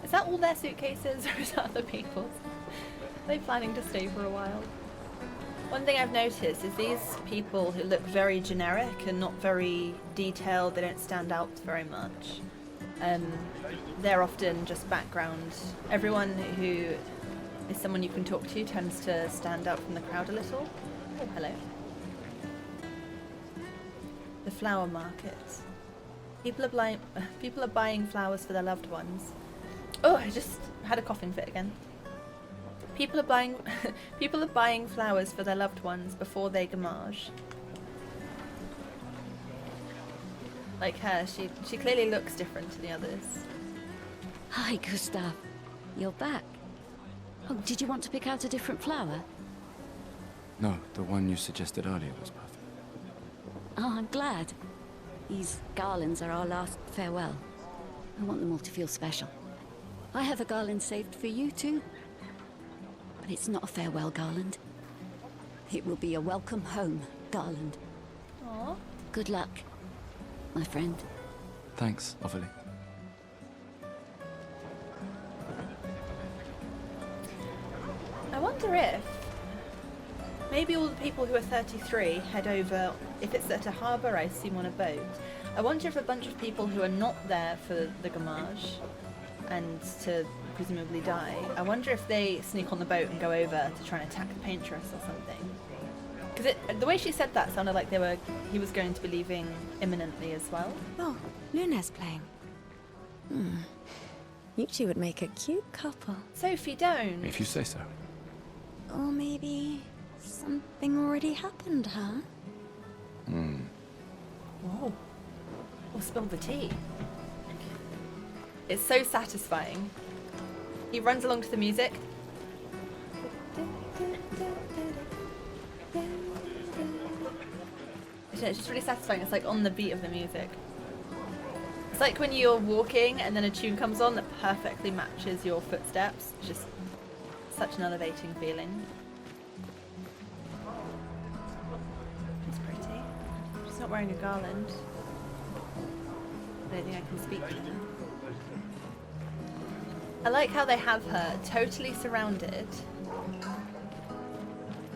Is that all their suitcases or is that other people's? Are they planning to stay for a while? One thing I've noticed is these people who look very generic and not very detailed, they don't stand out very much. They're often just background. Everyone who is someone you can talk to tends to stand out from the crowd a little. Oh, hello. The flower market. People are buying flowers for their loved ones. Oh, I just had a coughing fit again. People are buying flowers for their loved ones before they Gommage. Like her, she clearly looks different to the others. Hi, Gustav. You're back. Oh, did you want to pick out a different flower? No, the one you suggested earlier was perfect. Oh, I'm glad. These garlands are our last farewell. I want them all to feel special. I have a garland saved for you too. But it's not a farewell garland. It will be a welcome home garland. Aww. Good luck, my friend. Thanks, Ophelia. I wonder if maybe all the people who are 33 head over, if it's at a harbour, I assume on a boat. I wonder if a bunch of people who are not there for the Gommage and to presumably die, I wonder if they sneak on the boat and go over to try and attack the paintress or something. Because the way she said that sounded like he was going to be leaving imminently as well. Oh, Luna's playing. You two would make a cute couple. Sophie, don't. If you say so. Or maybe something already happened, huh? Whoa. Or spill the tea. It's so satisfying. He runs along to the music. It's just really satisfying. It's like on the beat of the music. It's like when you're walking and then a tune comes on that perfectly matches your footsteps. It's just such an elevating feeling. She's pretty. She's not wearing a garland. I don't think I can speak to her. I like how they have her totally surrounded.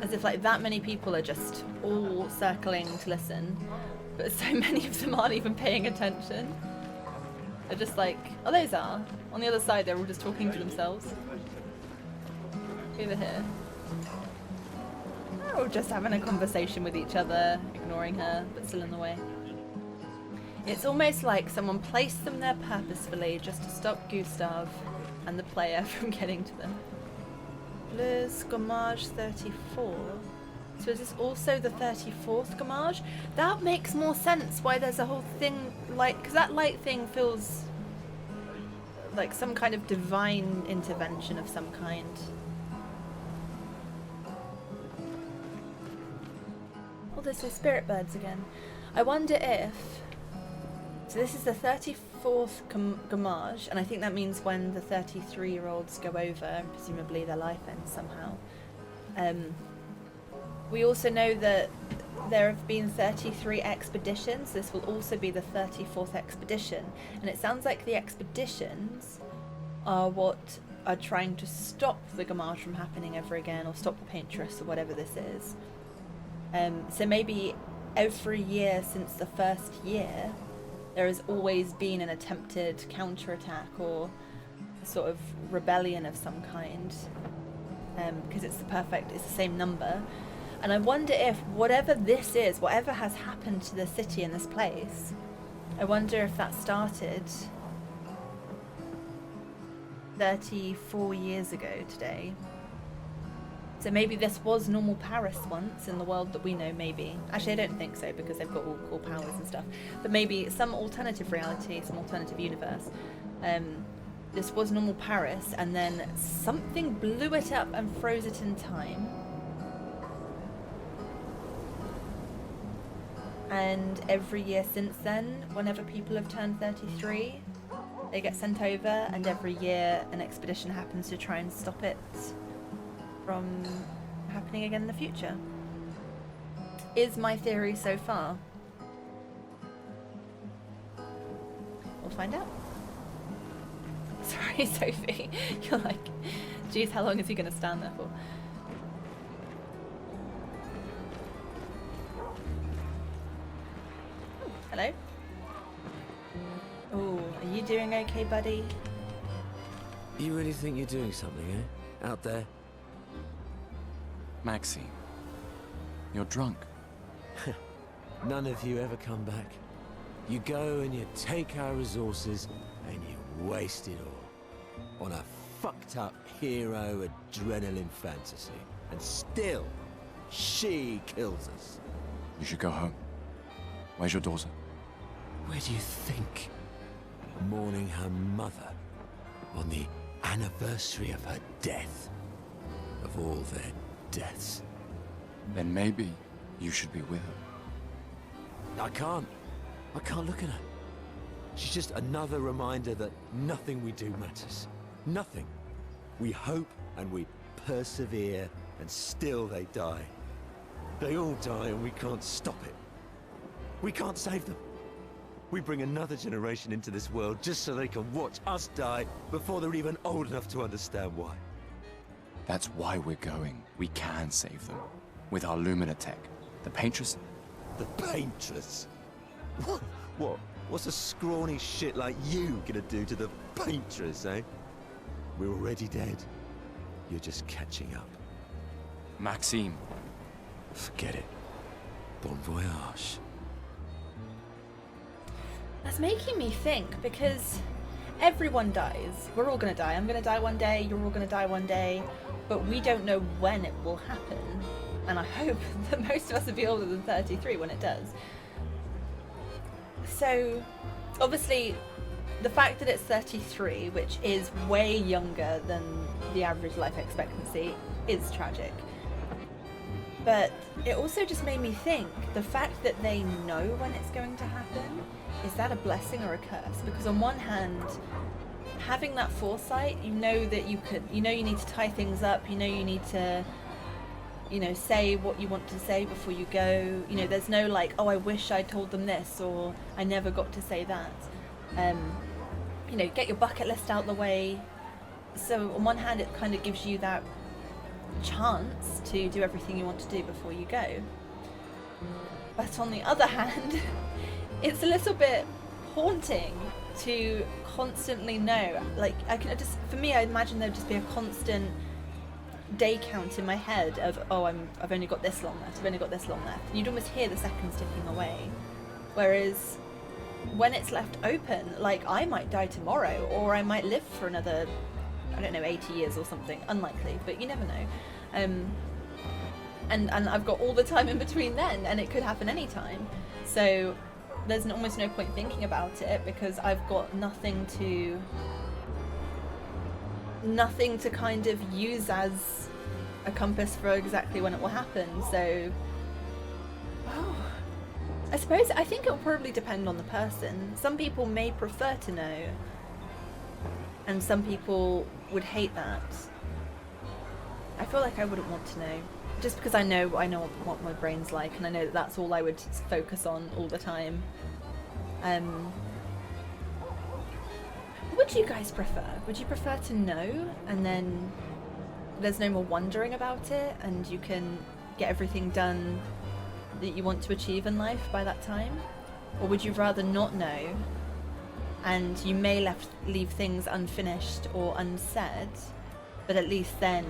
As if like that many people are just all circling to listen. But so many of them aren't even paying attention. They're just like, oh, those are. On the other side, they're all just talking to themselves. Over here. They're all just having a conversation with each other, ignoring her, but still in the way. It's almost like someone placed them there purposefully just to stop Gustav and the player from getting to them. Les Gommage 34. So is this also the 34th Gommage? That makes more sense why there's a whole thing like... Because that light thing feels like some kind of divine intervention of some kind. Oh, there's the spirit birds again. I wonder if... So this is the 34th Gommage, and I think that means when the 33-year-olds go over, and presumably their life ends somehow. We also know that there have been 33 expeditions. This will also be the 34th expedition, and it sounds like the expeditions are what are trying to stop the Gommage from happening ever again, or stop the paintress, or whatever this is. So maybe every year since the first year, there has always been an attempted counterattack or a sort of rebellion of some kind, because it's the same number. And I wonder if whatever this is, whatever has happened to the city and this place, I wonder if that started 34 years ago today. So maybe this was normal Paris once in the world that we know, maybe. Actually, I don't think so, because they've got all cool powers and stuff. But maybe some alternative reality, some alternative universe. This was normal Paris, and then something blew it up and froze it in time. And every year since then, whenever people have turned 33, they get sent over, and every year an expedition happens to try and stop it from happening again in the future. Is my theory so far? We'll find out. Sorry, Sophie. You're like, geez, how long is he going to stand there for? Hello? Oh, are you doing okay, buddy? You really think you're doing something, eh? Out there? Maxine, you're drunk. None of you ever come back. You go and you take our resources and you waste it all on a fucked up hero adrenaline fantasy. And still, she kills us. You should go home. Where's your daughter? Where do you think? Mourning her mother on the anniversary of her death. Of all their deaths. Then maybe you should be with her. I can't look at her. She's just another reminder that nothing we do matters. Nothing. We hope and we persevere, and still they die. They all die and we can't stop it. We can't save them. We bring another generation into this world just so they can watch us die before they're even old enough to understand why. That's why we're going. We can save them. With our Lumina tech. The Paintress? The Paintress? What? What's a scrawny shit like you gonna do to the Paintress, eh? We're already dead. You're just catching up. Maxime. Forget it. Bon voyage. That's making me think, because everyone dies. We're all gonna die. I'm gonna die one day, you're all gonna die one day, but we don't know when it will happen. And I hope that most of us will be older than 33 when it does. So, obviously, the fact that it's 33, which is way younger than the average life expectancy, is tragic. But it also just made me think, the fact that they know when it's going to happen, is that a blessing or a curse? Because on one hand, having that foresight, you know that you need to tie things up, you know you need to, say what you want to say before you go. There's no like, oh, I wish I told them this, or I never got to say that. Get your bucket list out the way. So on one hand, it kind of gives you that chance to do everything you want to do before you go. But on the other hand, it's a little bit haunting to constantly know. Like, for me, I imagine there'd just be a constant day count in my head of, oh, I've only got this long left, I've only got this long left. And you'd almost hear the seconds ticking away. Whereas when it's left open, like, I might die tomorrow, or I might live for another, 80 years or something. Unlikely, but you never know. And I've got all the time in between then, and it could happen anytime. So there's almost no point thinking about it, because I've got nothing to kind of use as a compass for exactly when it will happen. So I think it will probably depend on the person. Some people may prefer to know, and some people would hate that. I feel like I wouldn't want to know, just because I know what my brain's like, and I know that that's all I would focus on all the time. What would you guys prefer? Would you prefer to know, and then there's no more wondering about it, and you can get everything done that you want to achieve in life by that time? Or would you rather not know, and you may leave things unfinished or unsaid, but at least then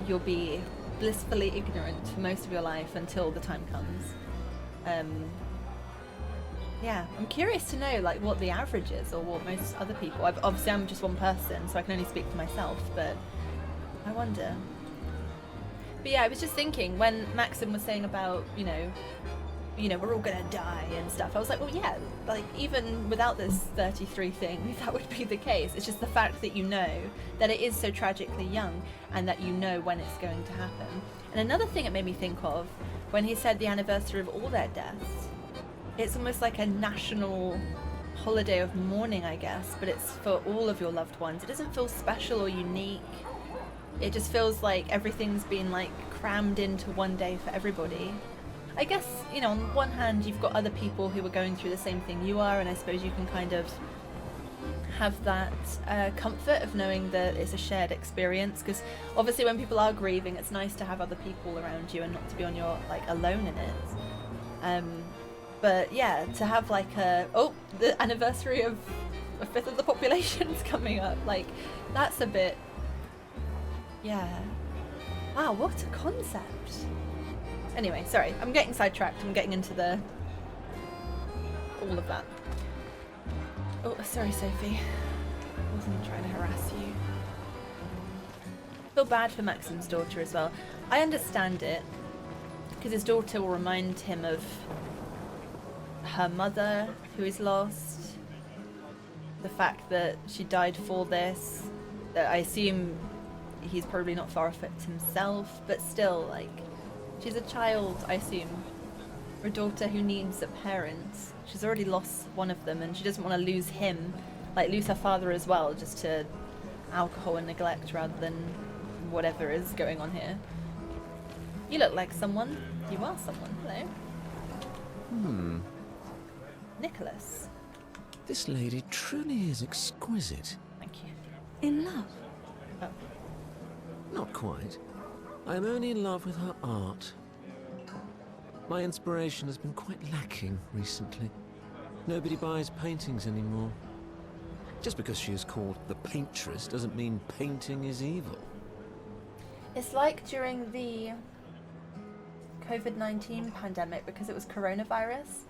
you'll be blissfully ignorant for most of your life until the time comes? Yeah, I'm curious to know like what the average is, or what most other people. Obviously I'm just one person, so I can only speak for myself, but I wonder. But yeah, I was just thinking when Maxim was saying about, we're all gonna die and stuff, I was like, well, yeah, like even without this 33 thing, that would be the case. It's just the fact that you know that it is so tragically young, and that you know when it's going to happen. And another thing it made me think of, when he said the anniversary of all their deaths, it's almost like a national holiday of mourning, I guess, but it's for all of your loved ones. It doesn't feel special or unique. It just feels like everything's been like crammed into one day for everybody. I guess, on one hand, you've got other people who are going through the same thing you are, and I suppose you can kind of have that comfort of knowing that it's a shared experience, because obviously when people are grieving, it's nice to have other people around you and not to be on your alone in it. But yeah, to have the anniversary of a fifth of the population's coming up, that's a bit, yeah. Wow, what a concept. Anyway, sorry, I'm getting sidetracked. I'm getting into the all of that. Oh, sorry, Sophie. I wasn't trying to harass you. I feel bad for Maxim's daughter as well. I understand it, because his daughter will remind him of her mother, who is lost. The fact that she died for this. That I assume he's probably not far off it himself, but still, like, she's a child, I assume. Or a daughter who needs a parent. She's already lost one of them, and she doesn't want to lose him, like lose her father as well, just to alcohol and neglect rather than whatever is going on here. You look like someone. You are someone. Hello. Nicholas. This lady truly is exquisite. Thank you. In love? Oh. Not quite. I am only in love with her art. My inspiration has been quite lacking recently. Nobody buys paintings anymore. Just because she is called the paintress doesn't mean painting is evil. It's like during the COVID-19 pandemic, because it was coronavirus,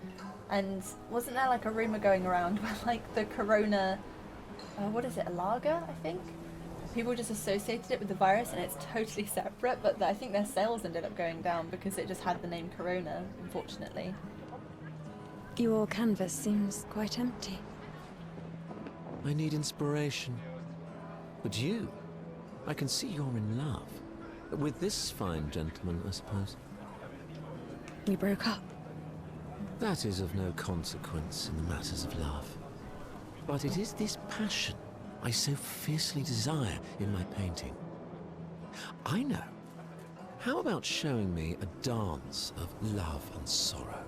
and wasn't there like a rumour going around where like the corona, what is it, a lager, I think? People just associated it with the virus, and it's totally separate, but I think their sales ended up going down because it just had the name Corona, unfortunately. Your canvas seems quite empty. I need inspiration. But you, I can see you're in love. With this fine gentleman, I suppose. We broke up. That is of no consequence in the matters of love. But it is this passion I so fiercely desire in my painting. I know. How about showing me a dance of love and sorrow?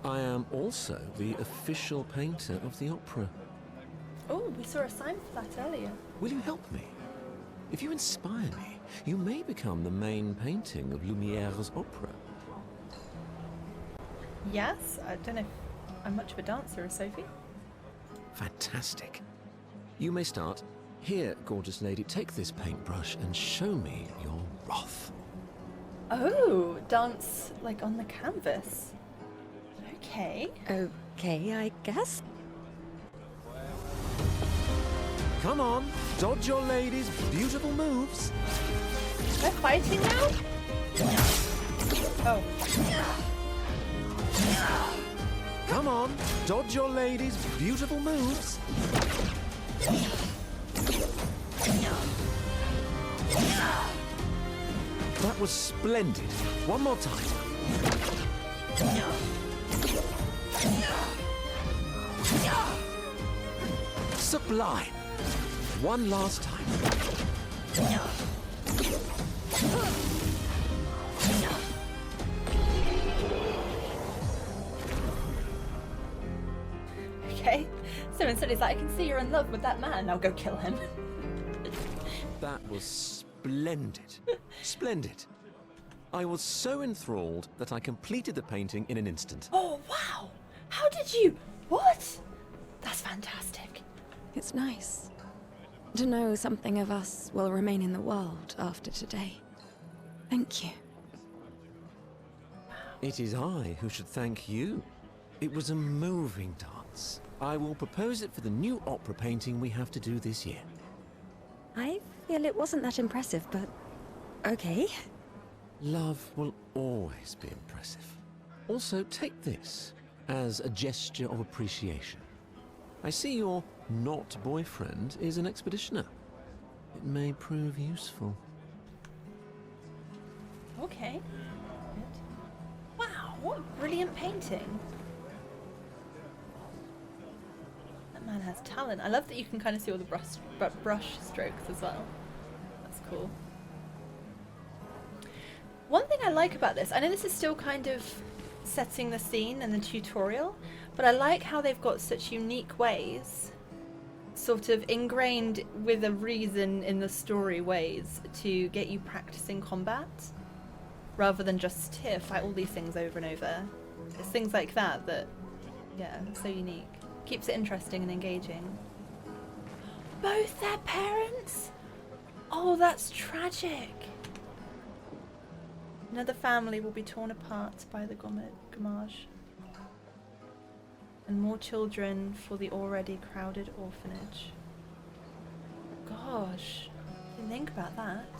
I am also the official painter of the opera. Oh, we saw a sign for that earlier. Will you help me? If you inspire me, you may become the main painting of Lumiere's opera. Yes, I don't know if I'm much of a dancer, is Sophie? Fantastic. You may start. Here, gorgeous lady, take this paintbrush and show me your wrath. Oh, dance like on the canvas. Okay. Okay, I guess. Come on, dodge your lady's beautiful moves. They're fighting now? Oh. Come on, dodge your lady's beautiful moves. That was splendid. One more time. Sublime. One last time. Okay. So instead he's like, I can see you're in love with that man. Now go kill him. That was splendid. Splendid. I was so enthralled that I completed the painting in an instant. Oh, wow. How did you? What? That's fantastic. It's nice to know something of us will remain in the world after today. Thank you. It is I who should thank you. It was a moving dance. I will propose it for the new opera painting we have to do this year. I feel it wasn't that impressive, but okay. Love will always be impressive. Also, take this as a gesture of appreciation. I see your not boyfriend is an expeditioner. It may prove useful. Okay. Good. Wow, what a brilliant painting. That man has talent. I love that you can kind of see all the brush strokes as well. That's cool. One thing I like about this, I know this is still kind of setting the scene and the tutorial, but I like how they've got such unique ways, sort of ingrained with a reason in the story ways, to get you practicing combat, rather than just here, fight all these things over and over. It's things like that that, yeah, so unique. Keeps it interesting and engaging. Both their parents? Oh, that's tragic. Another family will be torn apart by the Gommage. And more children for the already crowded orphanage. Gosh, didn't think about that.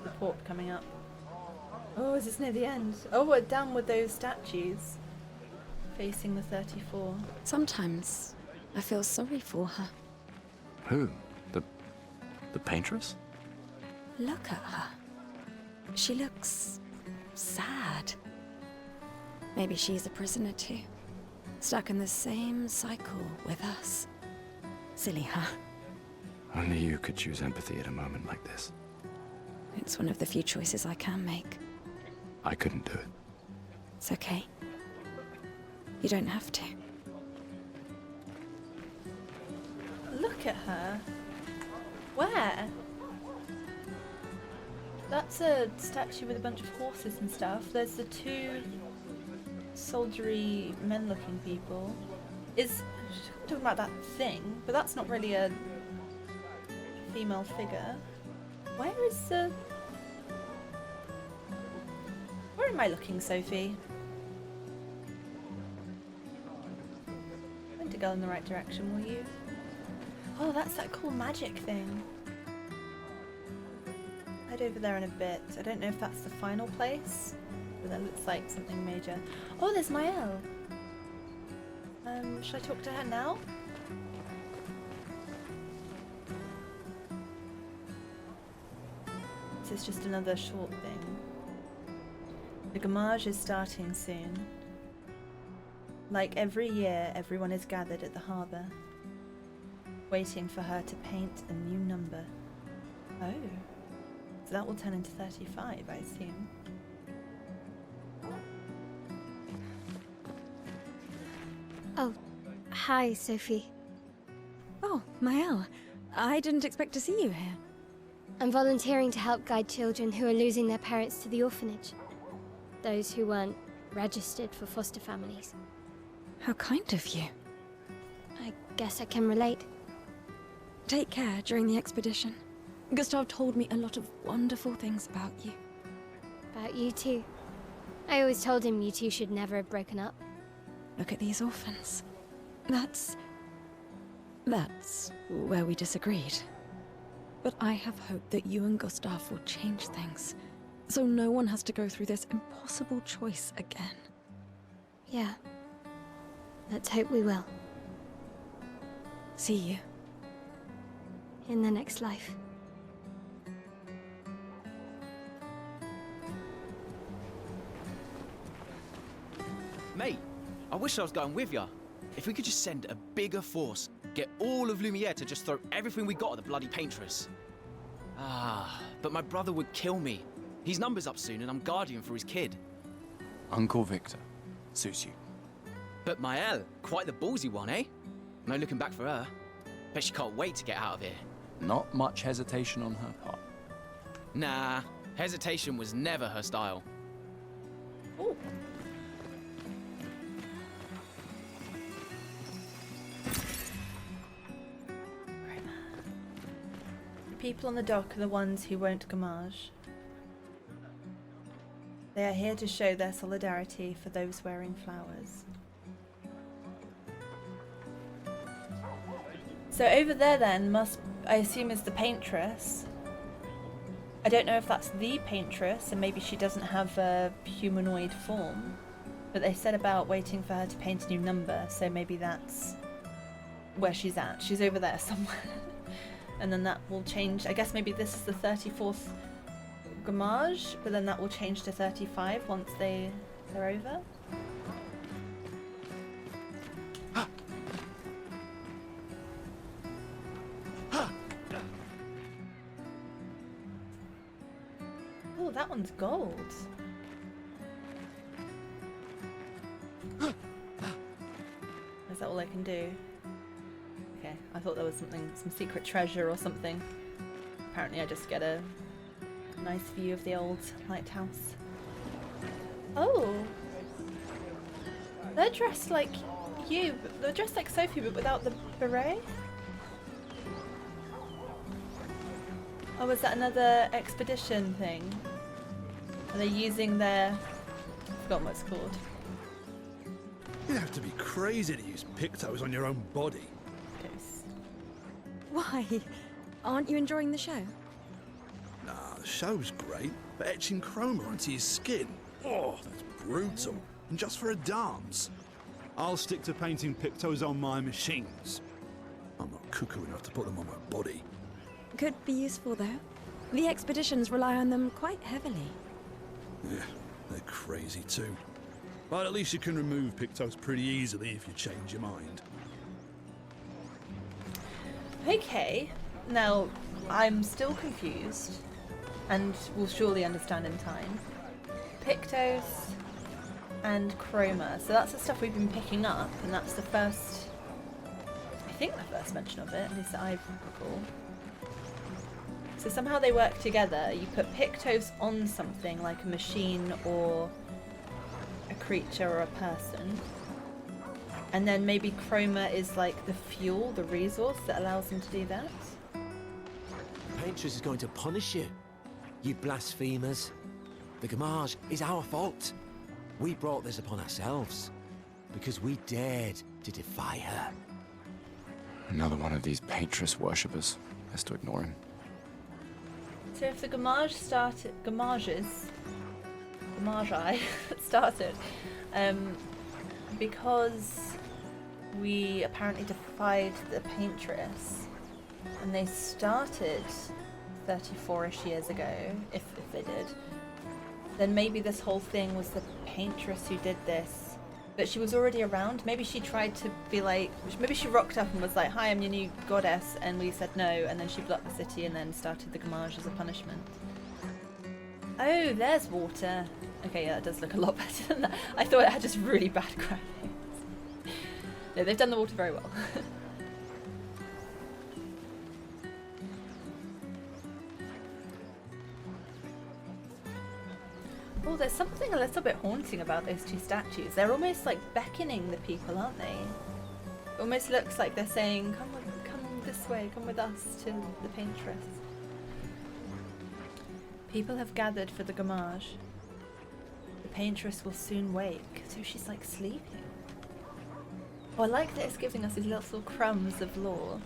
The port coming up. Oh, is this near the end? Oh, we're down with those statues. Facing the 34. Sometimes I feel sorry for her. Who? The paintress? Look at her. She looks sad. Maybe she's a prisoner too. Stuck in the same cycle with us. Silly her. Only you could choose empathy at a moment like this. It's one of the few choices I can make. I couldn't do it. It's okay. You don't have to. Look at her. Where? That's a statue with a bunch of horses and stuff. There's the two soldiery men-looking people. I'm talking about that thing, but that's not really a female figure. Where am I looking, Sophie? Going to go in the right direction, will you? Oh, that's that cool magic thing. Head over there in a bit. I don't know if that's the final place, but that looks like something major. Oh, there's Maëlle. Should I talk to her now? This is just another short thing. The Gommage is starting soon. Like every year, everyone is gathered at the harbour, waiting for her to paint a new number. Oh. So that will turn into 35, I assume. Oh, hi, Sophie. Oh, Maëlle. I didn't expect to see you here. I'm volunteering to help guide children who are losing their parents to the orphanage. Those who weren't registered for foster families. How kind of you. I guess I can relate. Take care during the expedition. Gustav told me a lot of wonderful things about you. About you too. I always told him you two should never have broken up. Look at these orphans. That's where we disagreed. But I have hope that you and Gustav will change things, so no one has to go through this impossible choice again. Yeah. Let's hope we will. See you. In the next life. Mate, I wish I was going with ya. If we could just send a bigger force, get all of Lumiere to just throw everything we got at the bloody paintress. But my brother would kill me. His number's up soon and I'm guardian for his kid. Uncle Victor. Suits you. But Maëlle, quite the ballsy one, eh? No looking back for her. Bet she can't wait to get out of here. Not much hesitation on her part. Nah, hesitation was never her style. Oh. The people on the dock are the ones who won't Gommage. They are here to show their solidarity for those wearing flowers. So over there then I assume is the paintress. I don't know if that's the paintress and maybe she doesn't have a humanoid form, but they said about waiting for her to paint a new number, so maybe that's where she's at. She's over there somewhere. And then that will change. I guess maybe this is the 34th Gommage, but then that will change to 35 once they're over. Oh, that one's gold. Is that all I can do? Okay, I thought there was some secret treasure or something. Apparently I just get a nice view of the old lighthouse. Oh! They're dressed like you, but they're dressed like Sophie but without the beret? Oh, was that another expedition thing? Are they using their forgotten what it's called. You'd have to be crazy to use pictos on your own body. Pictos. Why? Aren't you enjoying the show? Nah, the show's great, but etching chroma onto your skin, oh, that's brutal. And just for a dance. I'll stick to painting pictos on my machines. I'm not cuckoo enough to put them on my body. Could be useful, though. The expeditions rely on them quite heavily. Yeah, they're crazy too. But at least you can remove pictos pretty easily if you change your mind. Okay, now I'm still confused, and will surely understand in time. Pictos and chroma. So that's the stuff we've been picking up, and that's the first, I think the first mention of it, at least that I recall. So somehow they work together. You put pictos on something like a machine or a creature or a person, and then maybe chroma is like the fuel, the resource that allows them to do that. Paintress is going to punish you, you blasphemers. The Gommage is our fault. We brought this upon ourselves because we dared to defy her. Another one of these Paintress worshippers. Best to ignore him. So if the Gommage started, Gommage started, because we apparently defied the Paintress, and they started 34-ish years ago, if they did, then maybe this whole thing was the Paintress who did this. But she was already around. Maybe she tried to be like, maybe she rocked up and was like, hi, I'm your new goddess, and we said no, and then she blew up the city and then started the Gommage as a punishment. Oh, there's water. Okay, yeah, that does look a lot better than that. I thought it had just really bad graphics. No, they've done the water very well. Oh, there's something a little bit haunting about those two statues. They're almost like beckoning the people, aren't they? It almost looks like they're saying, come this way, come with us to the Paintress. People have gathered for the Gommage. The Paintress will soon wake, so she's like sleeping. Oh, I like that it's giving us these little crumbs of lore.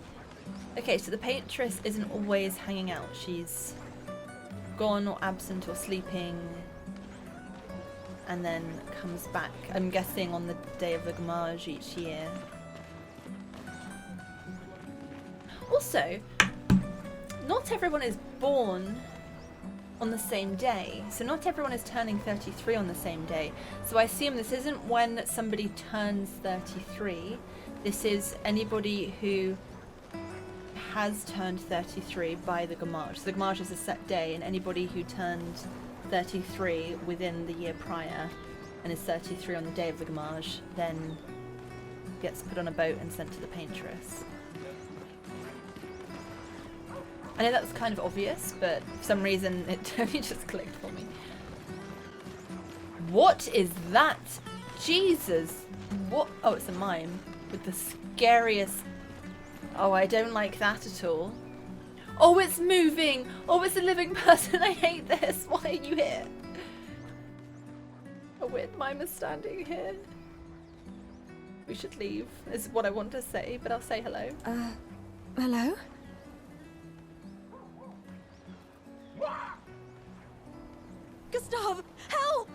Okay, so the Paintress isn't always hanging out. She's gone or absent or sleeping, and then comes back, I'm guessing, on the day of the Gommage each year. Also, not everyone is born on the same day, so not everyone is turning 33 on the same day. So I assume this isn't when somebody turns 33, this is anybody who has turned 33 by the Gommage. So the Gommage is a set day, and anybody who turned 33 within the year prior and is 33 on the day of the Gommage then gets put on a boat and sent to the Paintress. I know that's kind of obvious, but for some reason it only just clicked for me. What is that? Jesus! What? Oh, it's a mime with the scariest... Oh, I don't like that at all. Oh, it's moving! Oh, it's a living person! I hate this! Why are you here? A weird mime is standing here. We should leave, is what I want to say, but I'll say hello. Hello? Gustav, help!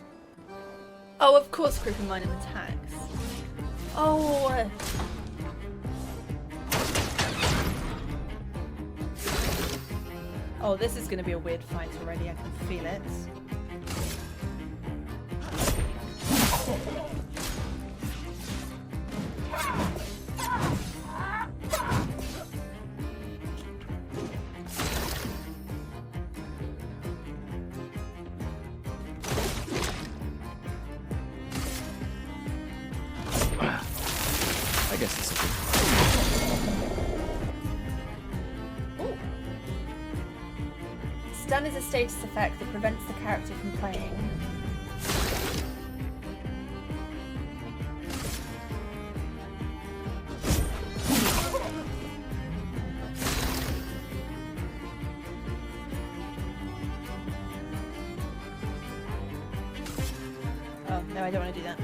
Oh, of course Creeping Mime attacks. Oh! Oh, this is going to be a weird fight already, I can feel it. I guess it's a good... Stun is a status effect that prevents the character from playing. Oh, no, I don't want to do that.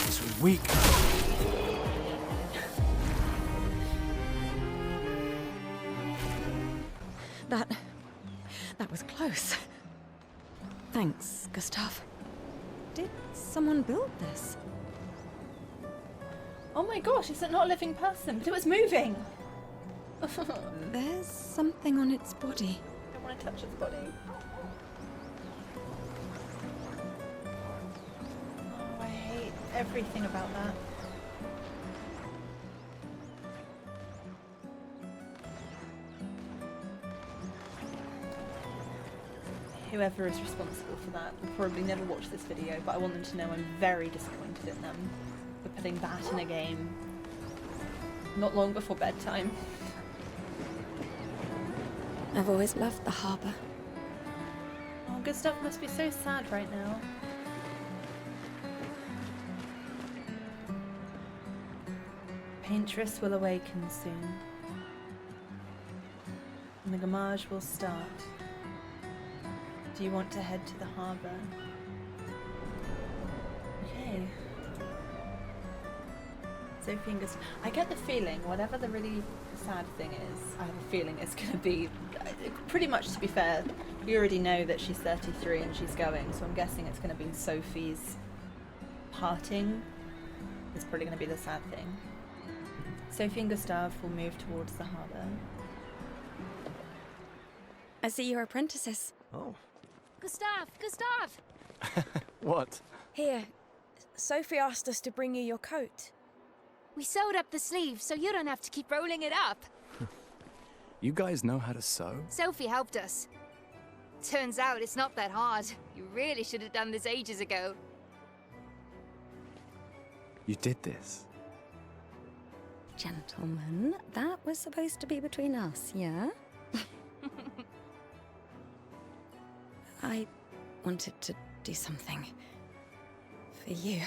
This was weak. That was close. Thanks, Gustav. Did someone build this? Oh my gosh, it's not a living person, but it was moving. There's something on its body. I don't want to touch its body. Oh, I hate everything about that. Whoever is responsible for that will probably never watch this video, but I want them to know I'm very disappointed in them for putting that in a game not long before bedtime. I've always loved the harbour. Oh, Gustav must be so sad right now. Paintress will awaken soon, and the Gommage will start. Do you want to head to the harbour? Okay. Sophie and Gustav. I get the feeling, whatever the really sad thing is, I have a feeling it's going to be, pretty much to be fair, we already know that she's 33 and she's going, so I'm guessing it's going to be Sophie's parting is probably going to be the sad thing. Sophie and Gustav will move towards the harbour. I see you're apprentices. Oh. Gustav! What? Here, Sophie asked us to bring you your coat. We sewed up the sleeve so you don't have to keep rolling it up. You guys know how to sew? Sophie helped us. Turns out it's not that hard. You really should have done this ages ago. You did this? Gentlemen, that was supposed to be between us, yeah? I wanted to do something for you.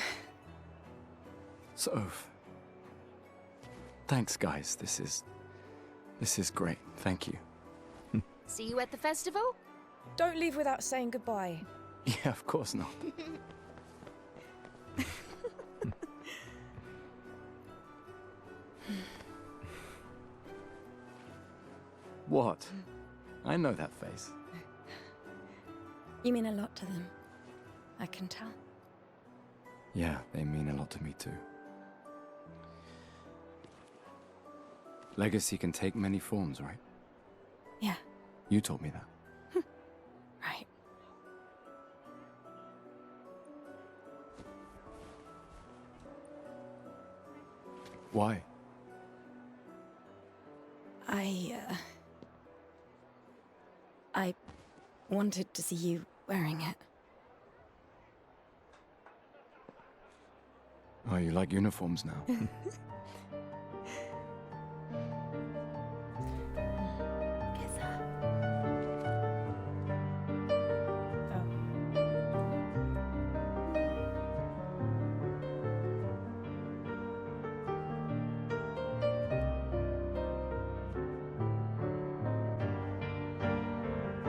Soph. Thanks, guys. This is great. Thank you. See you at the festival? Don't leave without saying goodbye. Yeah, of course not. What? I know that face. You mean a lot to them. I can tell. Yeah, they mean a lot to me too. Legacy can take many forms, right? Yeah. You told me that. Right. Why? I wanted to see you wearing it. Oh, you like uniforms now?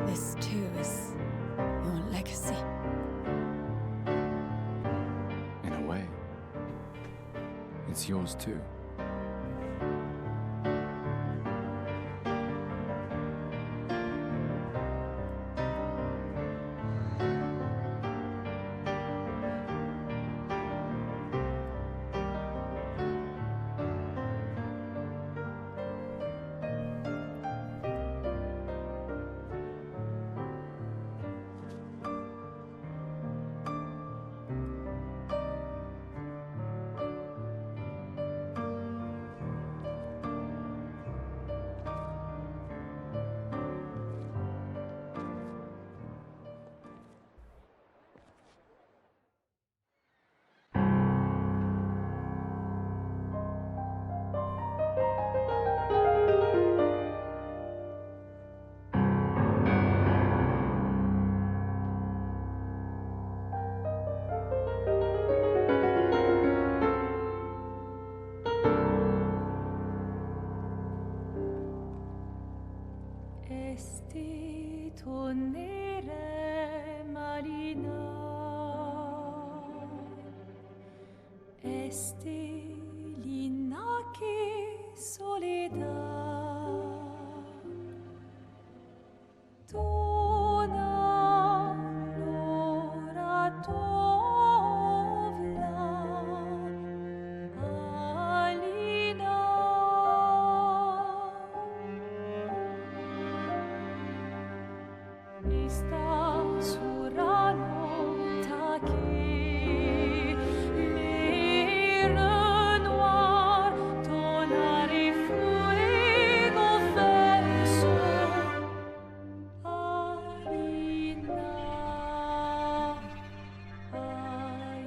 This too is your legacy. In a way. It's yours too. Mare Marina Estelina que soledad Tona Lora Tovla Alina Esta surano taki le noir tonare fuego verso Alina ai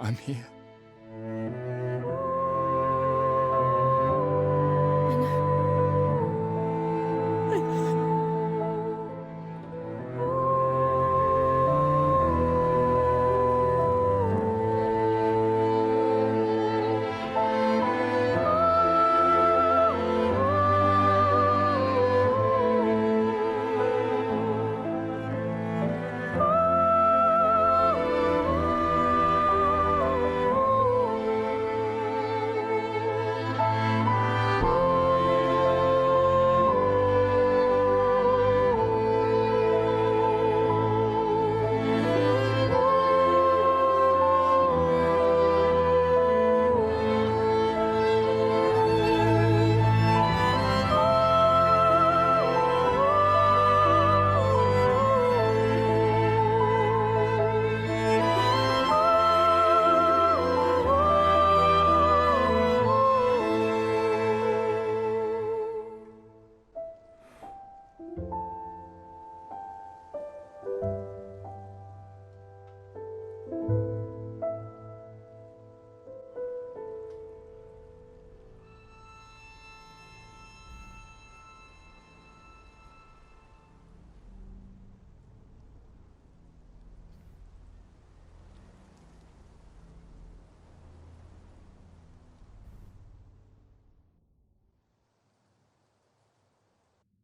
I'm here.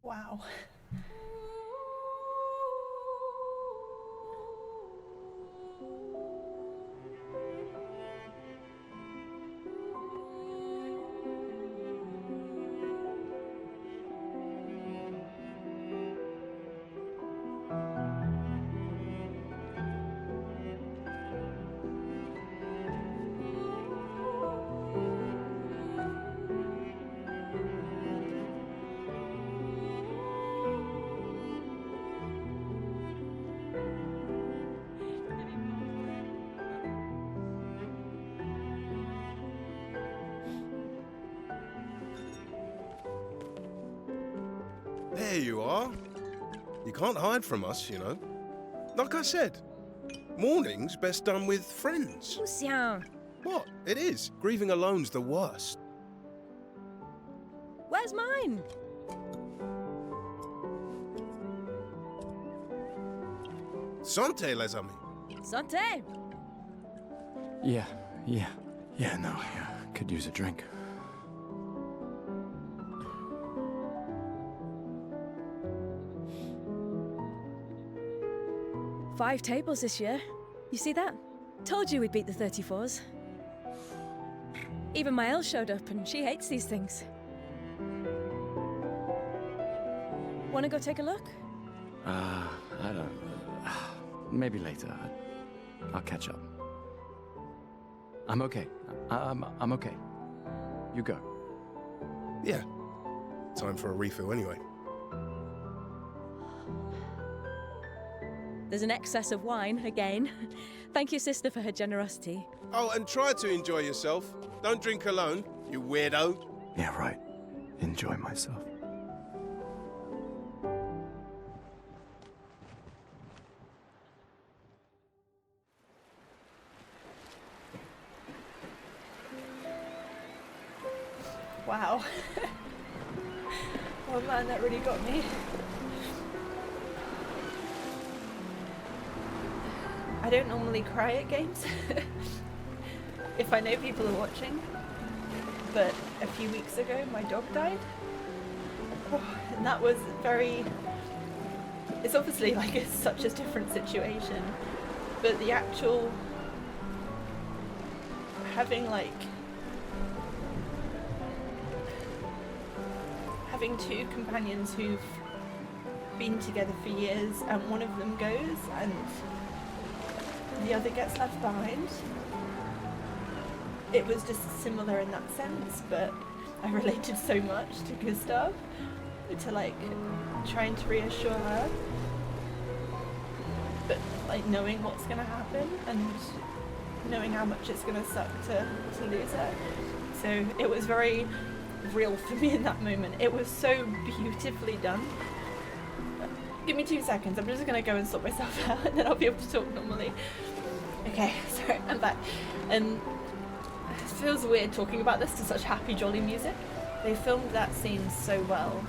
Wow. There you are. You can't hide from us, you know. Like I said, morning's best done with friends. Lucien, What? It is. Grieving alone's the worst. Where's mine? Santé, les amis. Santé! Yeah, no, yeah, could use a drink. Five tables this year. You see that? Told you we'd beat the 34s. Even my Elle showed up and she hates these things. Wanna go take a look? I don't... Maybe later. I'll catch up. I'm okay. I'm okay. You go. Yeah. Time for a refill anyway. There's an excess of wine, again. Thank your sister for her generosity. Oh, and try to enjoy yourself. Don't drink alone, you weirdo. Yeah, right. Enjoy myself. Wow. Oh man, that really got me. I don't normally cry at games if I know people are watching, but a few weeks ago my dog died. Oh, and that was very... It's obviously like it's such a different situation, but the actual having two companions who've been together for years and one of them goes and the other gets left behind. It was just similar in that sense, but I related so much to Gustav, to like trying to reassure her, but like knowing what's gonna happen and knowing how much it's gonna suck to lose her. So it was very real for me in that moment. It was so beautifully done. Give me 2 seconds, I'm just gonna go and sort myself out and then I'll be able to talk normally. Okay, sorry, I'm back. It feels weird talking about this to such happy, jolly music. They filmed that scene so well.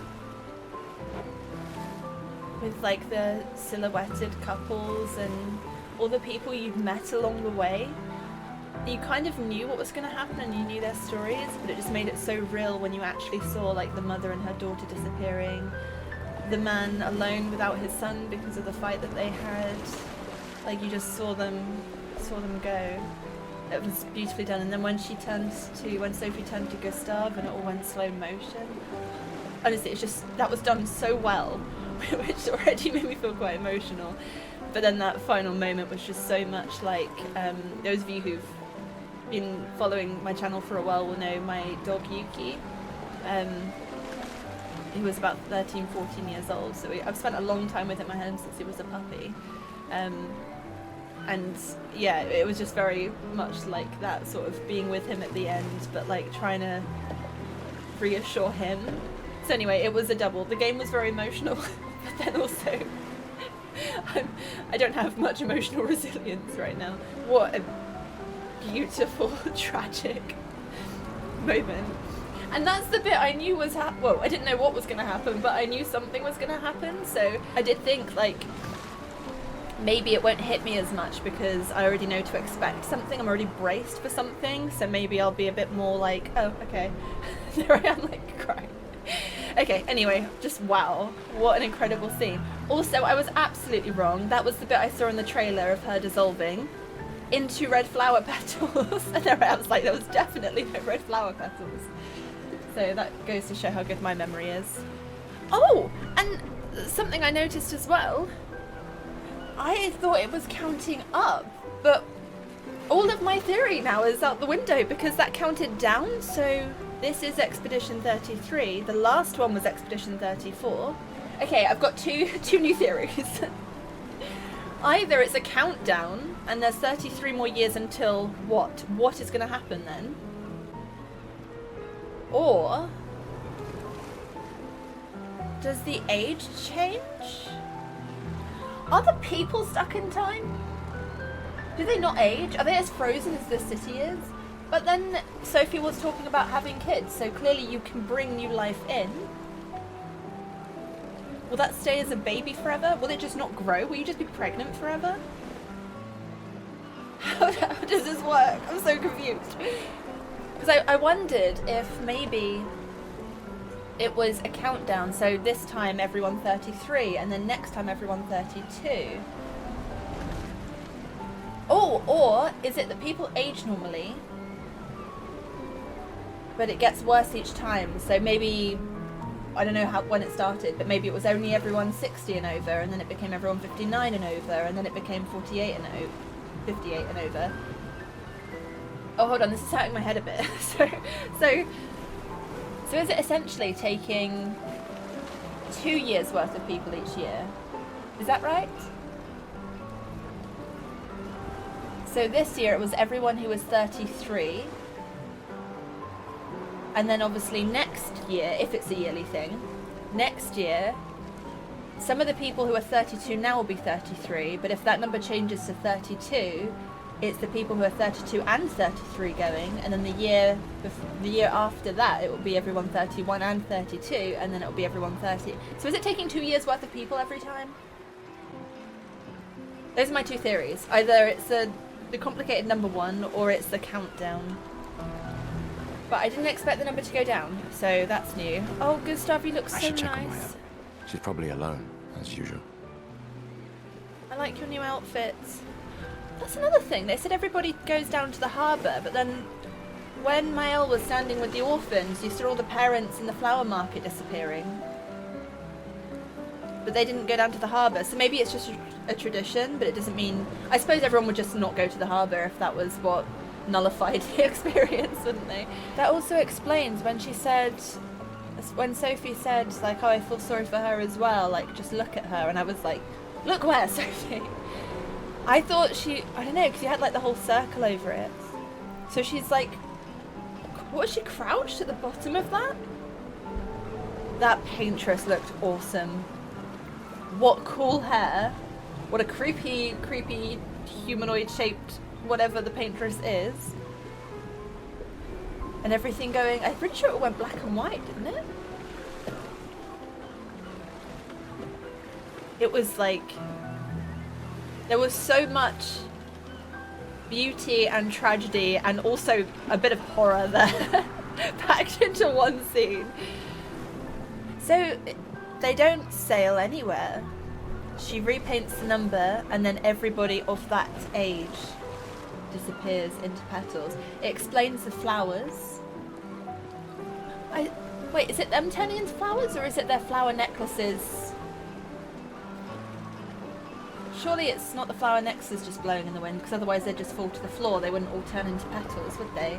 With like the silhouetted couples and all the people you've met along the way. You kind of knew what was going to happen and you knew their stories, but it just made it so real when you actually saw like the mother and her daughter disappearing, the man alone without his son because of the fight that they had. Like you just saw them go. It was beautifully done. And then when Sophie turned to Gustav and it all went slow motion. Honestly, it's just, that was done so well, which already made me feel quite emotional. But then that final moment was just so much like, those of you who've been following my channel for a while will know my dog Yuki. He was about 13, 14 years old, so I've spent a long time with him at home since he was a puppy. And yeah, it was just very much like that, sort of being with him at the end, but like trying to reassure him. So anyway, it was a double. The game was very emotional, but then also I don't have much emotional resilience right now. What a beautiful, tragic moment. And that's the bit I knew was well, I didn't know what was going to happen, but I knew something was going to happen, so I did think, like, maybe it won't hit me as much because I already know to expect something. I'm already braced for something, so maybe I'll be a bit more like, oh, okay. There I am, like, crying. Okay, anyway, just wow. What an incredible scene. Also, I was absolutely wrong. That was the bit I saw in the trailer of her dissolving into red flower petals. And there I was like, there was definitely no red flower petals. So that goes to show how good my memory is. Oh, and something I noticed as well. I thought it was counting up, but all of my theory now is out the window because that counted down. So this is Expedition 33. The last one was Expedition 34. Okay, I've got two new theories. Either it's a countdown and there's 33 more years until what? What is going to happen then? Or does the age change? Are the people stuck in time? Do they not age? Are they as frozen as the city is? But then Sophie was talking about having kids, so clearly you can bring new life in. Will that stay as a baby forever? Will it just not grow? Will you just be pregnant forever? How does this work? I'm so confused. Because I wondered if maybe it was a countdown, so this time everyone 33, and then next time everyone 32. Oh, or is it that people age normally, but it gets worse each time? So maybe, I don't know when it started, but maybe it was only everyone 60 and over, and then it became everyone 59 and over, and then it became 58 and 58 and over. Oh, hold on, this is hurting my head a bit. So is it essentially taking 2 years worth of people each year? Is that right? So this year it was everyone who was 33. And then obviously next year, if it's a yearly thing, next year, some of the people who are 32 now will be 33, but if that number changes to 32, it's the people who are 32 and 33 going, and then the year after that, it will be everyone 31 and 32, and then it will be everyone 30. So is it taking 2 years worth of people every time? Those are my two theories. Either it's the complicated number one, or it's the countdown. But I didn't expect the number to go down, so that's new. Oh, Gustav, you look so I should check on nice. Maya. She's probably alone, as usual. I like your new outfits. That's another thing. They said everybody goes down to the harbour, but then when Mael was standing with the orphans, you saw all the parents in the flower market disappearing. But they didn't go down to the harbour, so maybe it's just a tradition, but it doesn't mean... I suppose everyone would just not go to the harbour if that was what nullified the experience, wouldn't they? That also explains when she said... When Sophie said, like, oh, I feel sorry for her as well, like, just look at her, and I was like, look where, Sophie? I thought she... I don't know, because you had, like, the whole circle over it. So she's, like... What, was she crouched at the bottom of that? That paintress looked awesome. What cool hair. What a creepy humanoid-shaped whatever the paintress is. And everything going... I'm pretty sure it went black and white, didn't it? It was like... There was so much beauty and tragedy and also a bit of horror there packed into one scene. So they don't sail anywhere. She repaints the number and then everybody of that age disappears into petals. It explains the flowers. Wait, is it them turning into flowers or is it their flower necklaces? Surely it's not the flower necklaces just blowing in the wind, because otherwise they'd just fall to the floor. They wouldn't all turn into petals, would they?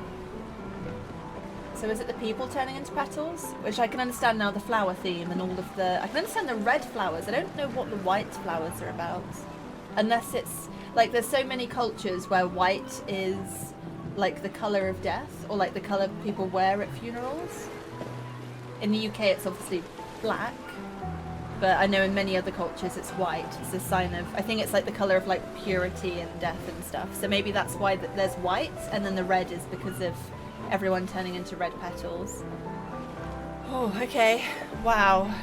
So is it the people turning into petals? Which I can understand now, the flower theme and all of the... I can understand the red flowers. I don't know what the white flowers are about. Unless it's... Like, there's so many cultures where white is, like, the colour of death, or, like, the colour people wear at funerals. In the UK, it's obviously black. But I know in many other cultures it's white. It's a sign of... I think it's, like, the colour of, like, purity and death and stuff. So maybe that's why there's white, and then the red is because of everyone turning into red petals. Oh, okay. Wow.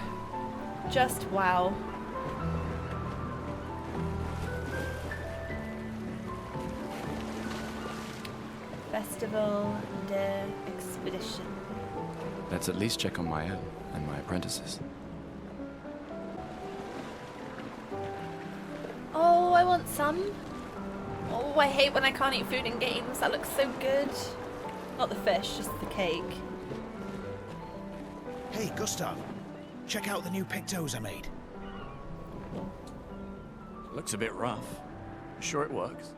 Just wow. Festival de Expedition. Let's at least check on Mael and my apprentices. Oh, I want some. Oh, I hate when I can't eat food in games. That looks so good. Not the fish, just the cake. Hey, Gustav. Check out the new pictos I made. Looks a bit rough. Sure it works?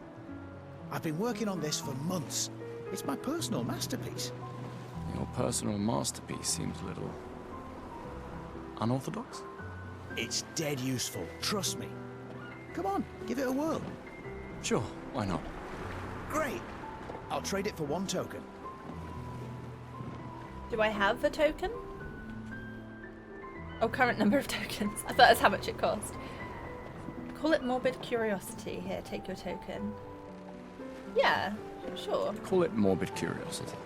I've been working on this for months. It's my personal masterpiece. Your personal masterpiece seems a little... unorthodox? It's dead useful, trust me. Come on, give it a whirl. Sure, why not? Great. I'll trade it for 1 token. Do I have a token? Oh, current number of tokens. I thought that's how much it cost. Call it morbid curiosity. Here, take your token. Yeah, Sure. Call it morbid curiosity.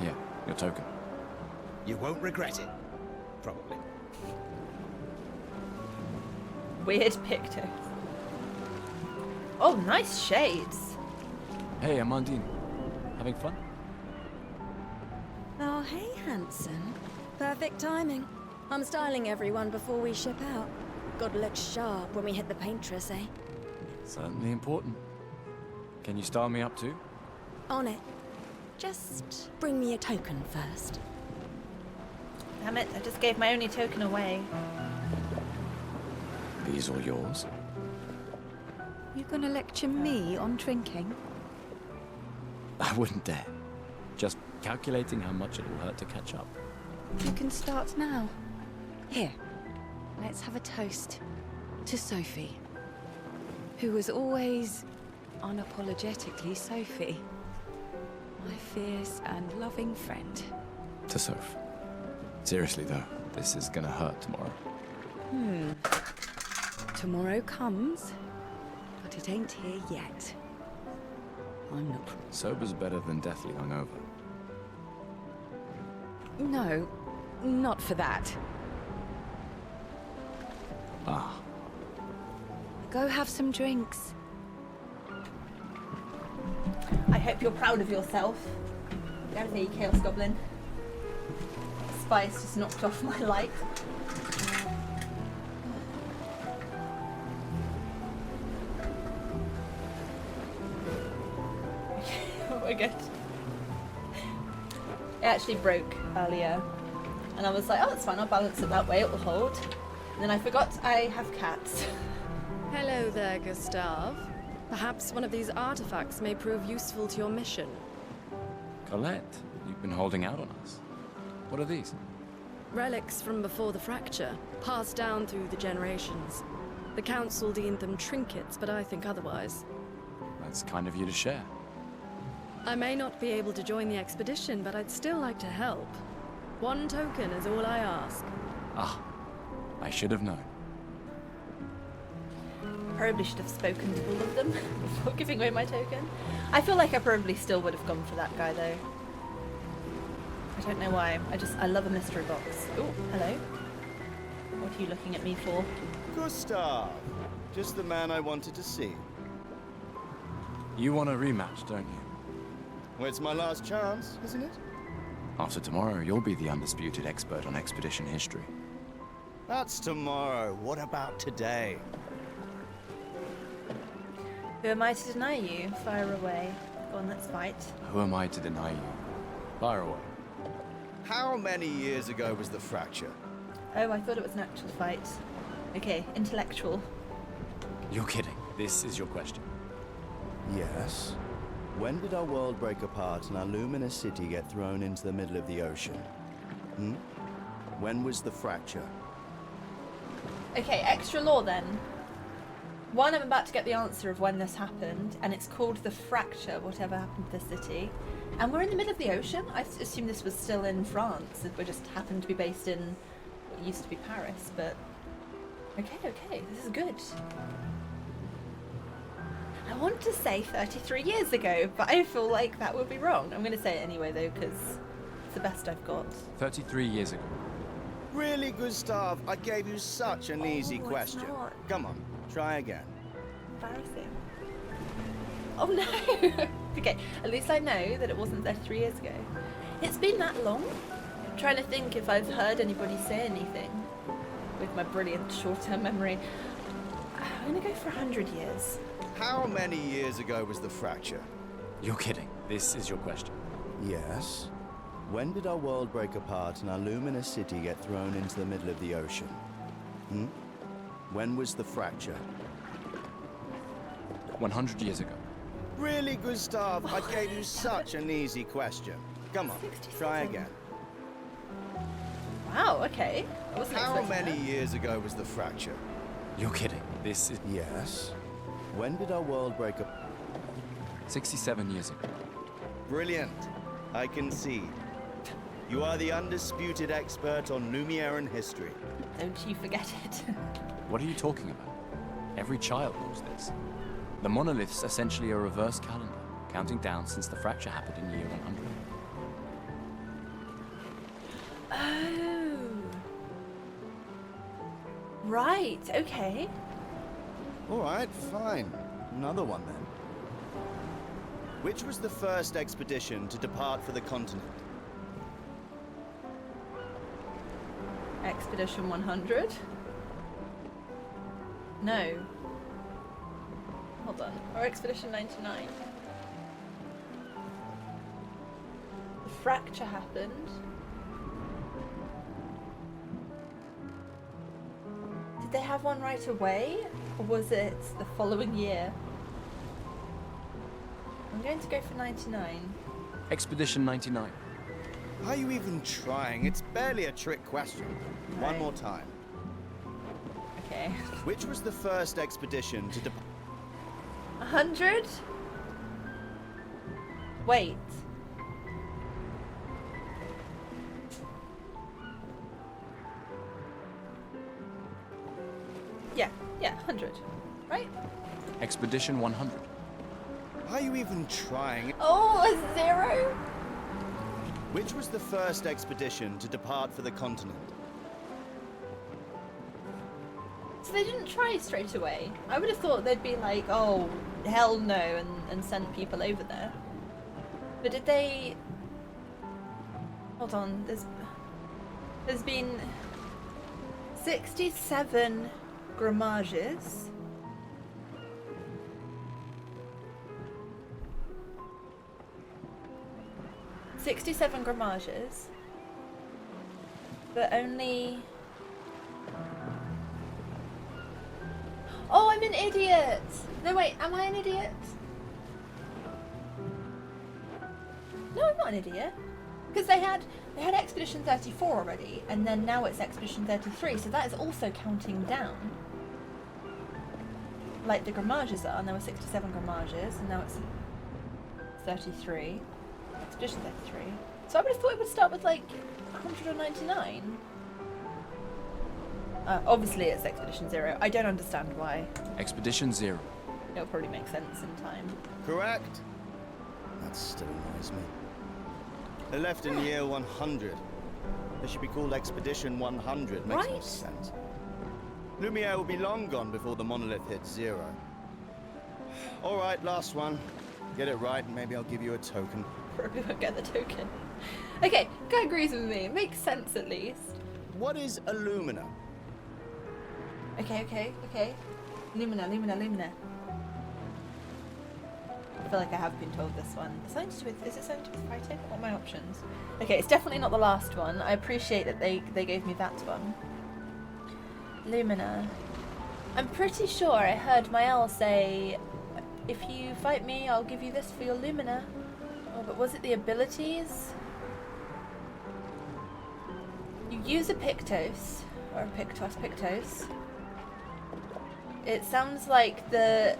Here, your token. You won't regret it. Probably. Weird pictures. Oh, nice shades. Hey, Amandine. Having fun? Oh, hey, handsome. Perfect timing. I'm styling everyone before we ship out. Gotta look sharp when we hit the paintress, eh? Certainly important. Can you style me up too? On it. Just bring me a token first. Damn it, I just gave my only token away. These are yours. You gonna lecture me on drinking? I wouldn't dare. Just calculating how much it will hurt to catch up. You can start now. Here, let's have a toast to Sophie, who was always unapologetically Sophie. My fierce and loving friend. To Soph. Seriously though, this is gonna hurt tomorrow. Tomorrow comes, but it ain't here yet. I'm not. Sober's better than deathly hungover. No, not for that. Ah. Go have some drinks. I hope you're proud of yourself. Go there, you Chaos Goblin. Spice just knocked off my light. We're good. It actually broke earlier, and I was like, oh, it's fine, I'll balance it that way, it will hold. And then I forgot I have cats. Hello there, Gustave. Perhaps one of these artifacts may prove useful to your mission. Colette, you've been holding out on us. What are these? Relics from before the fracture, passed down through the generations. The Council deemed them trinkets, but I think otherwise. That's kind of you to share. I may not be able to join the expedition, but I'd still like to help. One token is all I ask. Ah, I should have known. Probably should have spoken to all of them before giving away my token. I feel like I probably still would have gone for that guy though. I don't know why. I love a mystery box. Oh, hello. What are you looking at me for? Gustav, just the man I wanted to see. You want a rematch, don't you? Well, it's my last chance, isn't it? After tomorrow, you'll be the undisputed expert on expedition history. That's tomorrow. What about today? Who am I to deny you? Fire away. Go on, let's fight. Who am I to deny you? Fire away. How many years ago was the fracture? Oh, I thought it was an actual fight. Okay, intellectual. You're kidding. This is your question. Yes. When did our world break apart and our luminous city get thrown into the middle of the ocean? When was the fracture? Okay, extra law then. One, I'm about to get the answer of when this happened, and it's called the fracture, whatever happened to the city. And we're in the middle of the ocean. I assume this was still in France. We just happened to be based in what used to be Paris, but... Okay, this is good. I want to say 33 years ago, but I feel like that would be wrong. I'm going to say it anyway, though, because it's the best I've got. 33 years ago. Really, Gustav? I gave you such an easy question. Come on, try again. Embarrassing. Oh no! Okay, at least I know that it wasn't 33 years ago. It's been that long? I'm trying to think if I've heard anybody say anything with my brilliant short-term memory. I'm going to go for 100 years. How many years ago was the fracture? You're kidding. This is your question. Yes. When did our world break apart and our luminous city get thrown into the middle of the ocean? When was the fracture? 100 years ago. Really, Gustav? I gave you such an easy question. Come on, try again. Wow, okay. I wasn't How expecting many years ago was the fracture? You're kidding. This is... Yes. When did our world break up? 67 years ago. Brilliant. I concede. You are the undisputed expert on Lumieran history. Don't you forget it. What are you talking about? Every child knows this. The monolith's essentially a reverse calendar, counting down since the fracture happened in year 100. Oh. Right, okay. Alright, fine. Another one then. Which was the first expedition to depart for the continent? Expedition 100? No. Hold on. Or Expedition 99. The fracture happened. Did they have one right away? Or was it the following year? I'm going to go for 99. Expedition 99. Are you even trying? It's barely a trick question. One more time. Okay. Which was the first expedition to depart? 100? Wait. Yeah, 100. Right? Expedition 100. Are you even trying? Oh, a 0? Which was the first expedition to depart for the continent? So they didn't try straight away. I would have thought they'd be like, oh, hell no, and send people over there. But did they... Hold on, there's been 67 Gommages. But only... Oh, I'm an idiot! No, wait, am I an idiot? No, I'm not an idiot. Because they had Expedition 34 already, and then now it's Expedition 33, so that is also counting down. Like the Gommages are, and there were 67 Gommages, and now it's 33. Expedition 33. So I would have thought it would start with like 199. Obviously it's Expedition 0. I don't understand why. Expedition 0. It'll probably make sense in time. Correct. That still annoys me. They left in year 100. They should be called Expedition 100. Makes no sense. Lumiere will be long gone before the monolith hits 0. All right, last one. Get it right, and maybe I'll give you a token. Probably won't get the token. Okay, guy agrees with me. It makes sense at least. What is a lumina? Okay. Lumina. I feel like I have been told this one. Is it something to do with fighting? What are my options? Okay, it's definitely not the last one. I appreciate that they gave me that one. Lumina. I'm pretty sure I heard Mael say, if you fight me, I'll give you this for your Lumina. Oh, but was it the abilities? You use a Pictos, or a Pictos. It sounds like the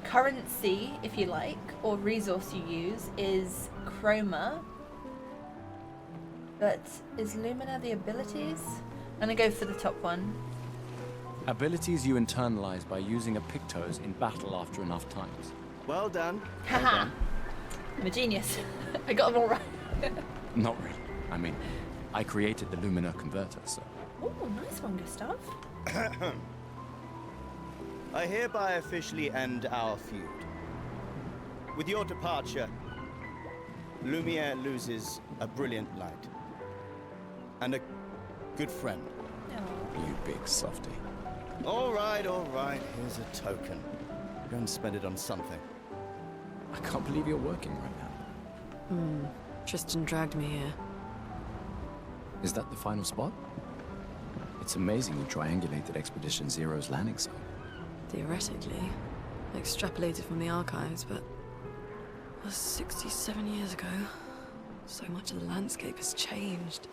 currency, if you like, or resource you use is Chroma. But is Lumina the abilities? I'm gonna go for the top one. Abilities you internalize by using a Pictos in battle after enough times. Well done. Haha! I'm a genius. I got them all right. Not really. I mean, I created the Lumina converter, so... Oh, nice one, Gustav. I hereby officially end our feud. With your departure, Lumiere loses a brilliant light. And a good friend. You big softy. All right. Here's a token. Go and spend it on something. I can't believe you're working right now. Tristan dragged me here. Is that the final spot? It's amazing you triangulated Expedition Zero's landing zone. Theoretically. Extrapolated from the archives, but... that was 67 years ago. So much of the landscape has changed.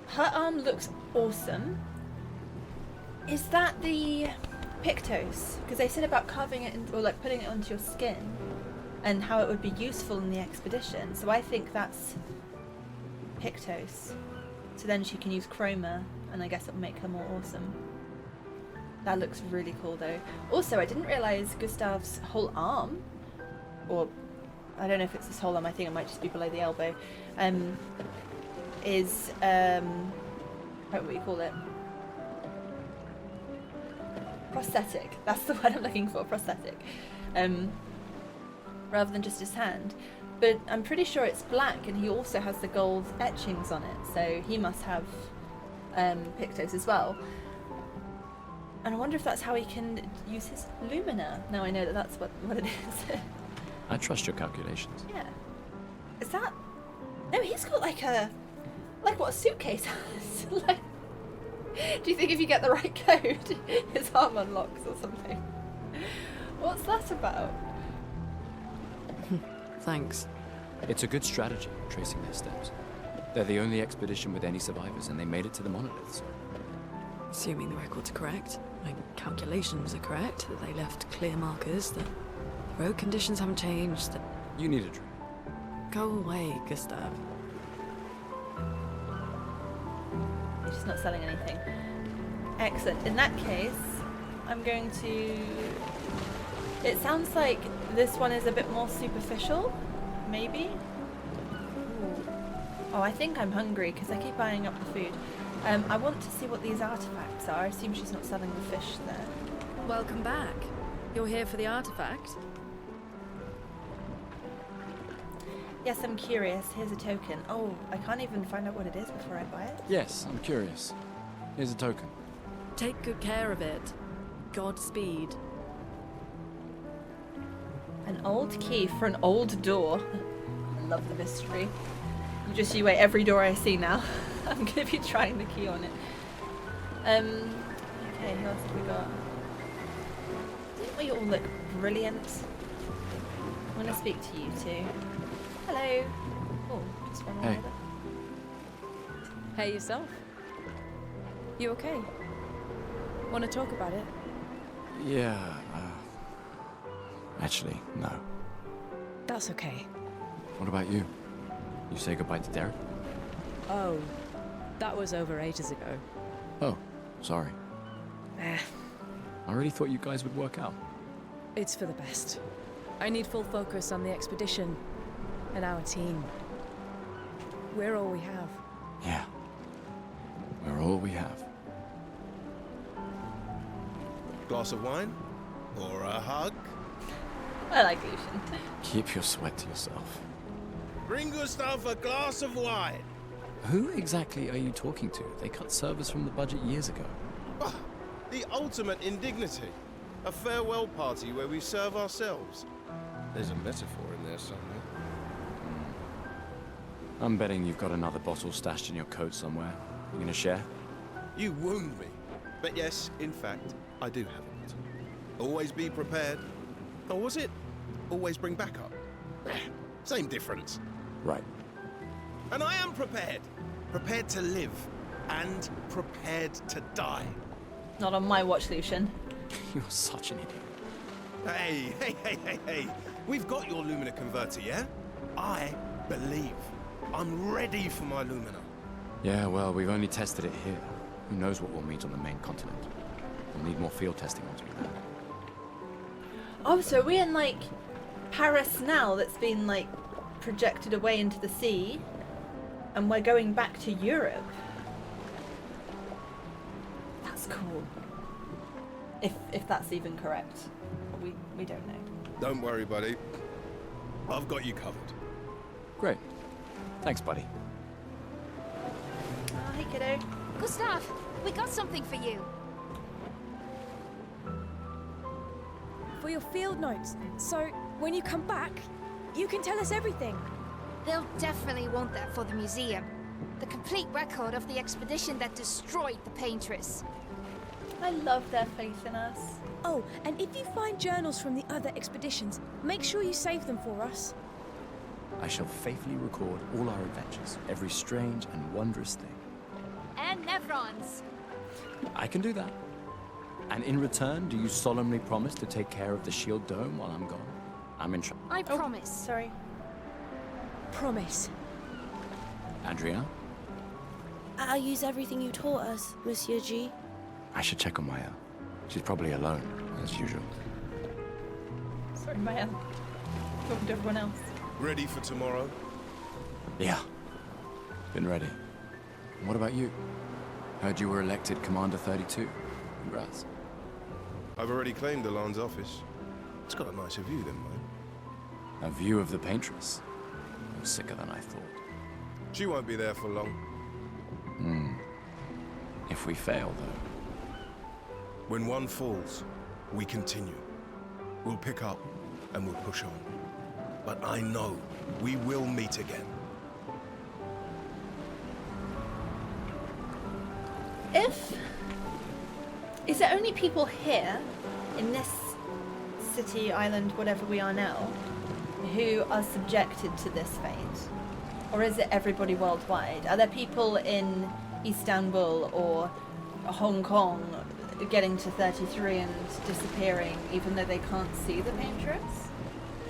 Her arm looks awesome. Is that the Pictos? Because they said about carving it, or like putting it onto your skin, and how it would be useful in the expedition. So I think that's Pictos. So then she can use Chroma, and I guess it'll make her more awesome. That looks really cool though. Also, I didn't realise Gustav's whole arm, or I don't know if it's his whole arm, I think it might just be below the elbow, is, what do you call it? Prosthetic. That's the word I'm looking for, prosthetic. Rather than just his hand. But I'm pretty sure it's black, and he also has the gold etchings on it, so he must have Pictos as well. And I wonder if that's how he can use his Lumina. Now I know that that's what it is. I trust your calculations. Yeah. Is that... No, he's got like what a suitcase has. Like, do you think if you get the right code, his arm unlocks or something? What's that about? Thanks. It's a good strategy, tracing their steps. They're the only expedition with any survivors, and they made it to the monoliths. Assuming the records are correct, my calculations are correct, that they left clear markers, that the road conditions haven't changed, that... You need a drink. Go away, Gustav. He's just not selling anything. Excellent. In that case, I'm going to... It sounds like this one is a bit more superficial, maybe? Ooh. Oh, I think I'm hungry because I keep eyeing up the food. I want to see what these artifacts are. I assume she's not selling the fish there. Welcome back. You're here for the artifact? Yes, I'm curious. Here's a token. Oh, I can't even find out what it is before I buy it. Yes, I'm curious. Here's a token. Take good care of it. Godspeed. An old key for an old door. I love the mystery. You wait, every door I see now. I'm going to be trying the key on it. Okay, who else have we got? Didn't we all look brilliant? I want to speak to you two. Hello. Oh, just one Hey. over. Hey, yourself. You okay? Want to talk about it? Yeah, actually, no. That's okay. What about you? You say goodbye to Derek? Oh, that was over ages ago. Oh, sorry. Eh, I really thought you guys would work out. it's for the best. I need full focus on the expedition and our team. We're all we have. Yeah. We're all we have. Glass of wine? Or a hug? I like Lucian. Keep your sweat to yourself. Bring Gustav a glass of wine. Who exactly are you talking to? They cut servers from the budget years ago. Ah, the ultimate indignity. A farewell party where we serve ourselves. There's a metaphor in there somewhere. I'm betting you've got another bottle stashed in your coat somewhere. You gonna share? You wound me. But yes, in fact, I do have it. Always be prepared. Or was it always bring backup? Same difference. Right. And I am prepared. Prepared to live. And prepared to die. Not on my watch, Lucian. You're such an idiot. Hey. We've got your Lumina converter, yeah? I believe. I'm ready for my Lumina. Yeah, well, we've only tested it here. Who knows what we'll meet on the main continent? We'll need more field testing once we land. Oh, so are we in, like, Paris now that's been, like, projected away into the sea? And we're going back to Europe? That's cool. If that's even correct. We don't know. Don't worry, buddy. I've got you covered. Great. Thanks, buddy. Oh, hey, kiddo. Gustav, we got something for you. For your field notes. So, when you come back, you can tell us everything. They'll definitely want that for the museum. The complete record of the expedition that destroyed the Paintress. I love their faith in us. Oh, and if you find journals from the other expeditions, make sure you save them for us. I shall faithfully record all our adventures, every strange and wondrous thing. And Nevrons. I can do that. And in return, do you solemnly promise to take care of the shield dome while I'm gone? I'm in trouble. I promise. Sorry. Promise. Andrea? I'll use everything you taught us, Monsieur G. I should check on my She's probably alone, as usual. Sorry, Maya. Talking to everyone else. Ready for tomorrow? Yeah. Been ready. And what about you? Heard you were elected Commander 32. Congrats. I've already claimed Alon's office. It's got a nicer view than mine. A view of the Paintress. I'm sicker than I thought. She won't be there for long. If we fail, though. When one falls, we continue. We'll pick up and we'll push on. But I know we will meet again. Is there only people here, in this city, island, whatever we are now, who are subjected to this fate? Or is it everybody worldwide? Are there people in Istanbul or Hong Kong getting to 33 and disappearing even though they can't see the Paintress?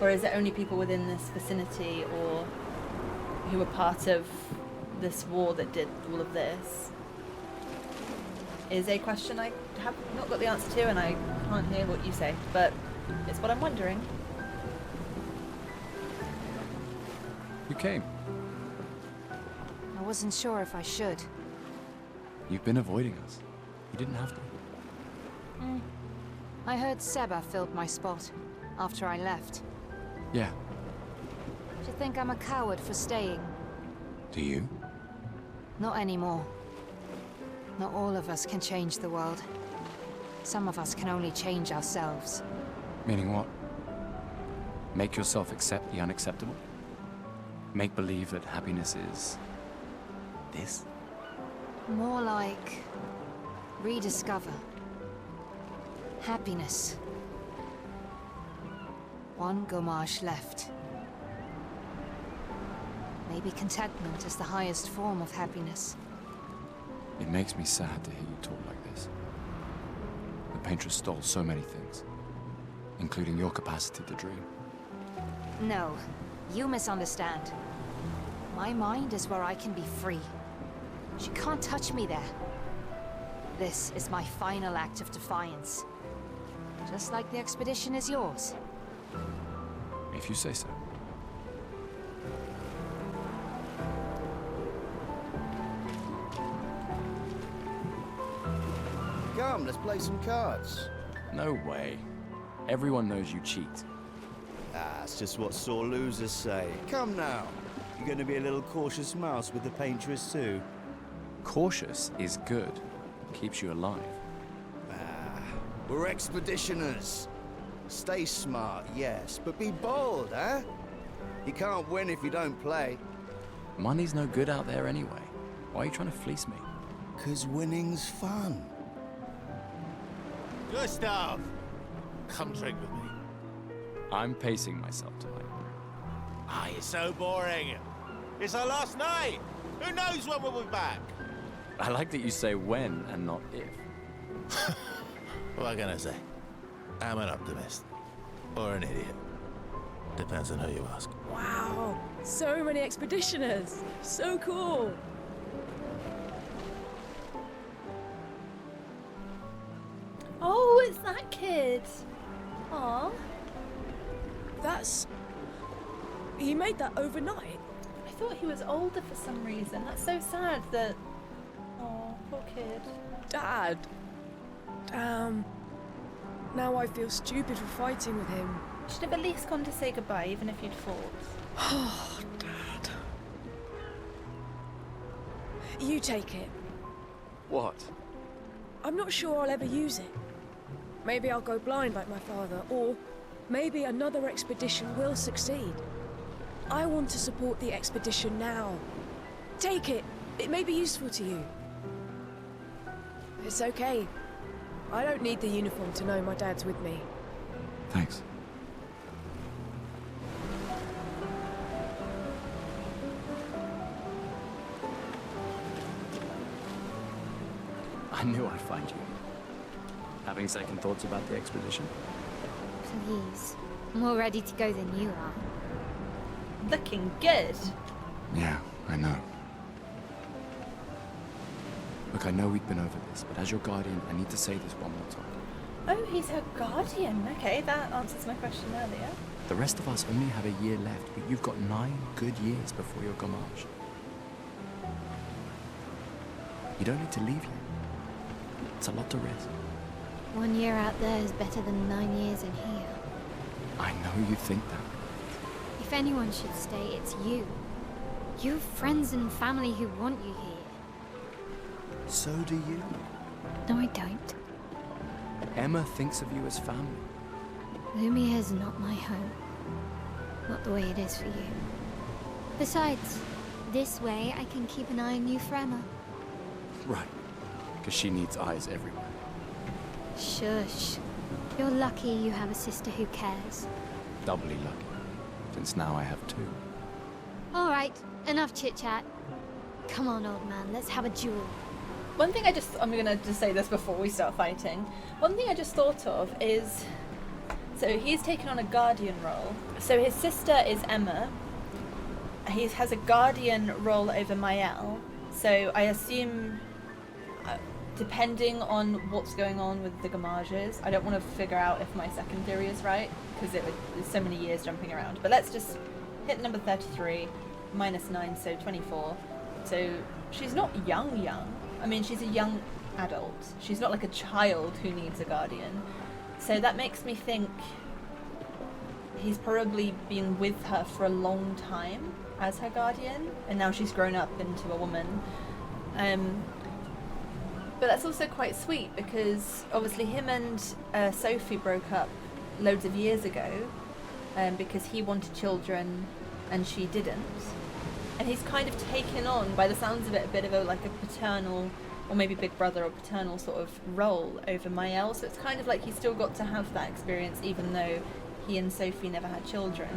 Or is it only people within this vicinity or who were part of this war that did all of this? Is a question I have not got the answer to, and I can't hear what you say, but it's what I'm wondering. You came. I wasn't sure if I should. You've been avoiding us. You didn't have to. I heard Seba filled my spot after I left. Yeah. Do you think I'm a coward for staying? Do you? Not anymore. Not all of us can change the world. Some of us can only change ourselves. Meaning what? Make yourself accept the unacceptable? Make believe that happiness is... this? More like... rediscover. Happiness. One Gommage left. Maybe contentment is the highest form of happiness. It makes me sad to hear you talk like this. The Paintress stole so many things, including your capacity to dream. No, you misunderstand. My mind is where I can be free. She can't touch me there. This is my final act of defiance. Just like the expedition is yours. If you say so. Come, let's play some cards. No way. Everyone knows you cheat. That's just what sore losers say. Come now. You're going to be a little cautious mouse with the Paintress too. Cautious is good. Keeps you alive. We're expeditioners. Stay smart, yes, but be bold, huh? You can't win if you don't play. Money's no good out there anyway. Why are you trying to fleece me? 'Cause winning's fun. Gustav! Come drink with me. I'm pacing myself tonight. Ah, you're so boring. It's our last night. Who knows when we'll be back? I like that you say when and not if. What can I say? I'm an optimist. Or an idiot. Depends on who you ask. Wow, so many expeditioners. So cool. Oh, it's that kid. Aw. That's... He made that overnight? I thought he was older for some reason. That's so sad that... Oh, poor kid. Dad. Damn. Now I feel stupid for fighting with him. You should have at least gone to say goodbye, even if you'd fought. Oh, Dad. You take it. What? I'm not sure I'll ever use it. Maybe I'll go blind like my father, or maybe another expedition will succeed. I want to support the expedition now. Take it. It may be useful to you. It's okay. I don't need the uniform to know my dad's with me. Thanks. I knew I'd find you. Having second thoughts about the expedition? Please. More ready to go than you are. Looking good. Yeah, I know. Look, I know we've been over this, but as your guardian, I need to say this one more time. Oh, he's her guardian. Okay, that answers my question earlier. The rest of us only have a year left, but you've got 9 good years before your Gommage. You don't need to leave yet. It's a lot to risk. 1 year out there is better than 9 years in here. I know you think that. If anyone should stay, it's you. You have friends and family who want you here. So do you. No, I don't. Emma thinks of you as family. Lumiere's not my home. Not the way it is for you. Besides, this way I can keep an eye on you for Emma. Right. Because she needs eyes everywhere. Shush. You're lucky you have a sister who cares. Doubly lucky. Since now I have 2. Alright, enough chit-chat. Come on, old man, let's have a duel. One thing I'm gonna just say this before we start fighting. One thing I just thought of is, so he's taken on a guardian role. So his sister is Emma. He has a guardian role over Mael. So I assume, depending on what's going on with the Gommages, I don't want to figure out if my second theory is right, because there's so many years jumping around. But let's just hit number 33, minus 9, so 24. So she's not young. I mean, she's a young adult. She's not like a child who needs a guardian. So that makes me think he's probably been with her for a long time as her guardian, and now she's grown up into a woman. But that's also quite sweet, because obviously him and Sophie broke up loads of years ago because he wanted children and she didn't. And he's kind of taken on, by the sounds of it, a bit of a paternal, or maybe big brother or paternal sort of role over Mael. So it's kind of like he's still got to have that experience, even though he and Sophie never had children,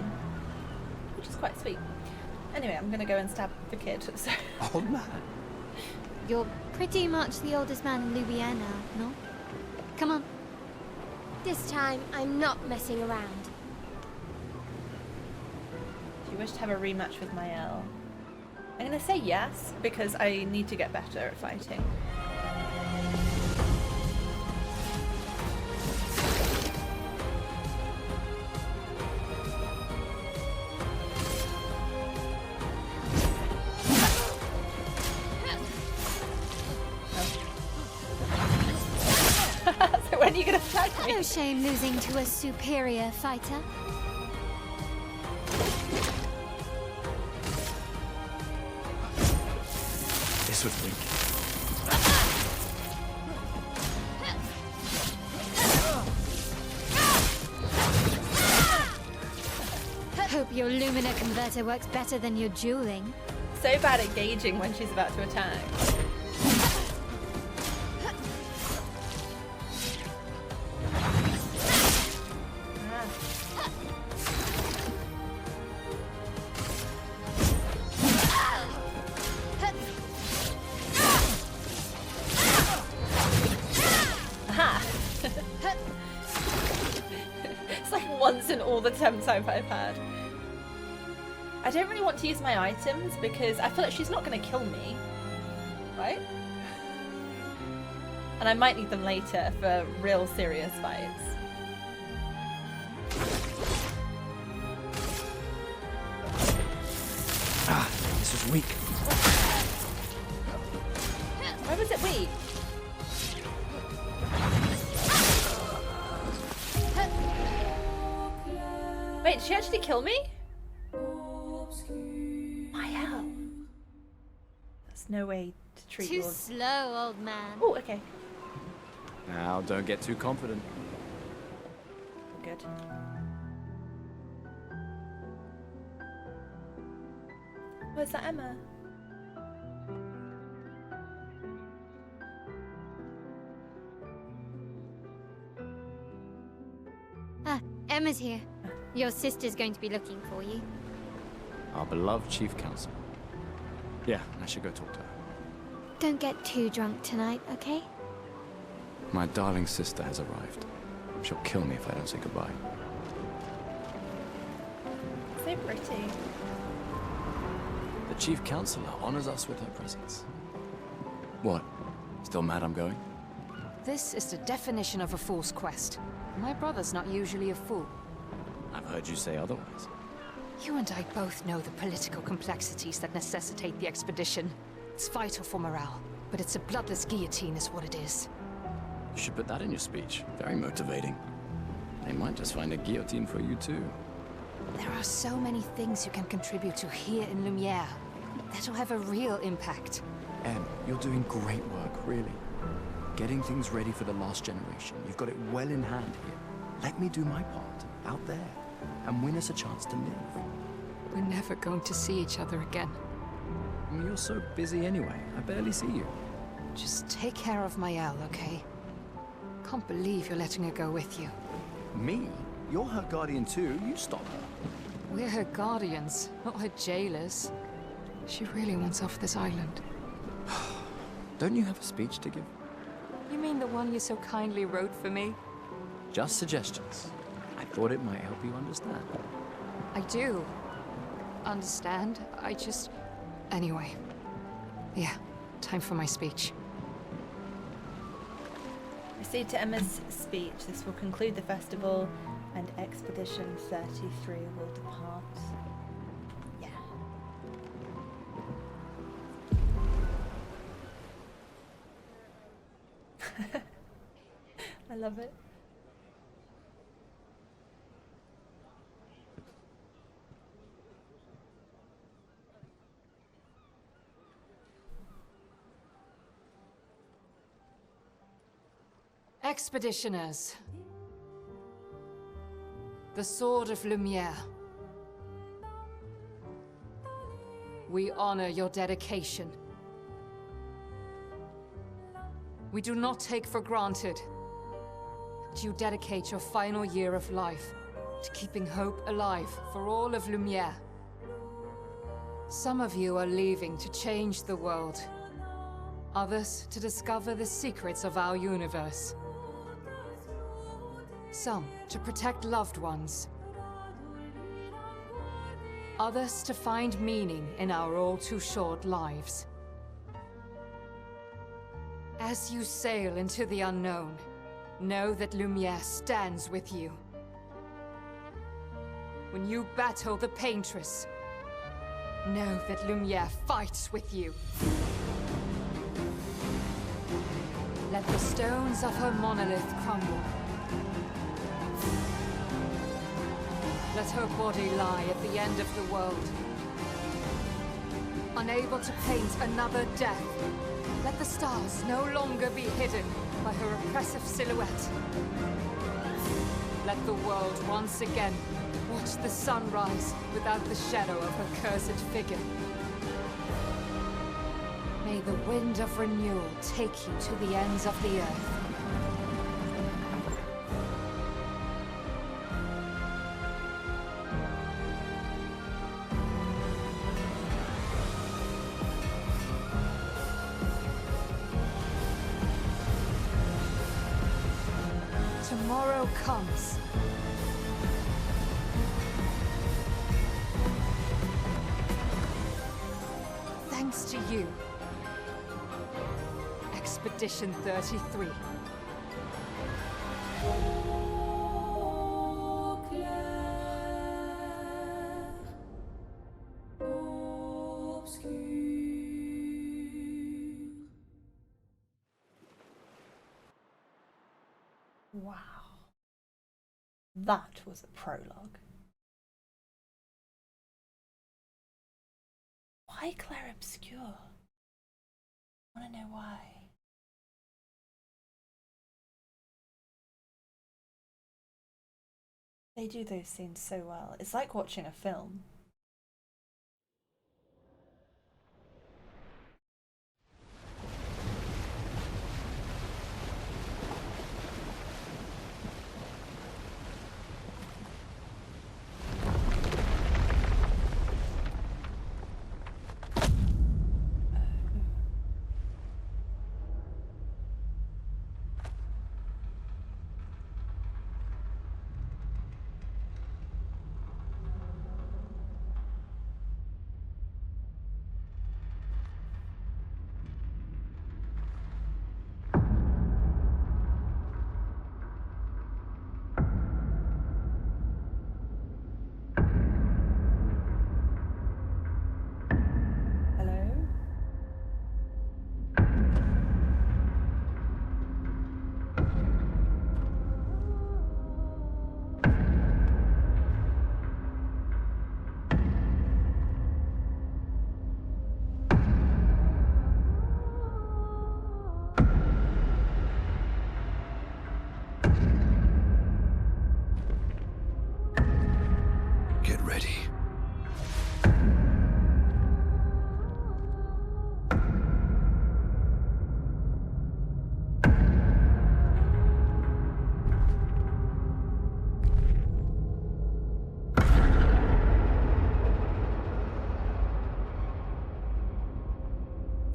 which is quite sweet. Anyway, I'm gonna go and stab the kid. So. Oh man. You're pretty much the oldest man in Lumiere now, no? Come on. This time, I'm not messing around. Do you wish to have a rematch with Mael? I'm gonna say yes, because I need to get better at fighting. So when are you gonna attack me? No shame losing to a superior fighter. This would wink. Hope your Lumina converter works better than your dueling. So bad at gauging when she's about to attack. It's like once in all the attempts I've had. I don't really want to use my items because I feel like she's not going to kill me, right? And I might need them later for real serious fights. Ah, this was weak. Why was it weak? Wait, did she actually kill me? My hell. There's no way to treat Too yours. slow, old man. Oh, okay. Now, don't get too confident. Good. Where's that Emma? Ah, Emma's here. Your sister's going to be looking for you. Our beloved chief counsel. Yeah, I should go talk to her. Don't get too drunk tonight, okay? My darling sister has arrived. She'll kill me if I don't say goodbye. So pretty. The chief counselor honors us with her presence. What? Still mad I'm going? This is the definition of a fool's quest. My brother's not usually a fool. I've heard you say otherwise. You and I both know the political complexities that necessitate the expedition. It's vital for morale, but it's a bloodless guillotine is what it is. You should put that in your speech. Very motivating. They might just find a guillotine for you too. There are so many things you can contribute to here in Lumiere. That'll have a real impact. Em, you're doing great work, really. Getting things ready for the last generation. You've got it well in hand here. Let me do my part, out there, and win us a chance to live. We're never going to see each other again. You're so busy anyway. I barely see you. Just take care of Maëlle, okay? Can't believe you're letting her go with you. Me? You're her guardian too. You stop her. We're her guardians, not her jailers. She really wants off this island. Don't you have a speech to give? You mean the one you so kindly wrote for me? Just suggestions. I thought it might help you understand. I do. Understand? I just... Anyway. Yeah, time for my speech. Proceed to Emma's speech. This will conclude the festival, and Expedition 33 will depart. Yeah. I love it. Expeditioners. The Sword of Lumiere. We honor your dedication. We do not take for granted that you dedicate your final year of life to keeping hope alive for all of Lumiere. Some of you are leaving to change the world. Others to discover the secrets of our universe. Some to protect loved ones. Others to find meaning in our all-too-short lives. As you sail into the unknown, know that Lumiere stands with you. When you battle the Paintress, know that Lumiere fights with you. Let the stones of her monolith crumble. Let her body lie at the end of the world. Unable to paint another death, let the stars no longer be hidden by her oppressive silhouette. Let the world once again watch the sun rise without the shadow of her cursed figure. May the wind of renewal take you to the ends of the earth. Tomorrow comes. Thanks to you. Expedition 33. Wow. That was a prologue. Why Claire Obscure? I want to know why. They do those scenes so well. It's like watching a film.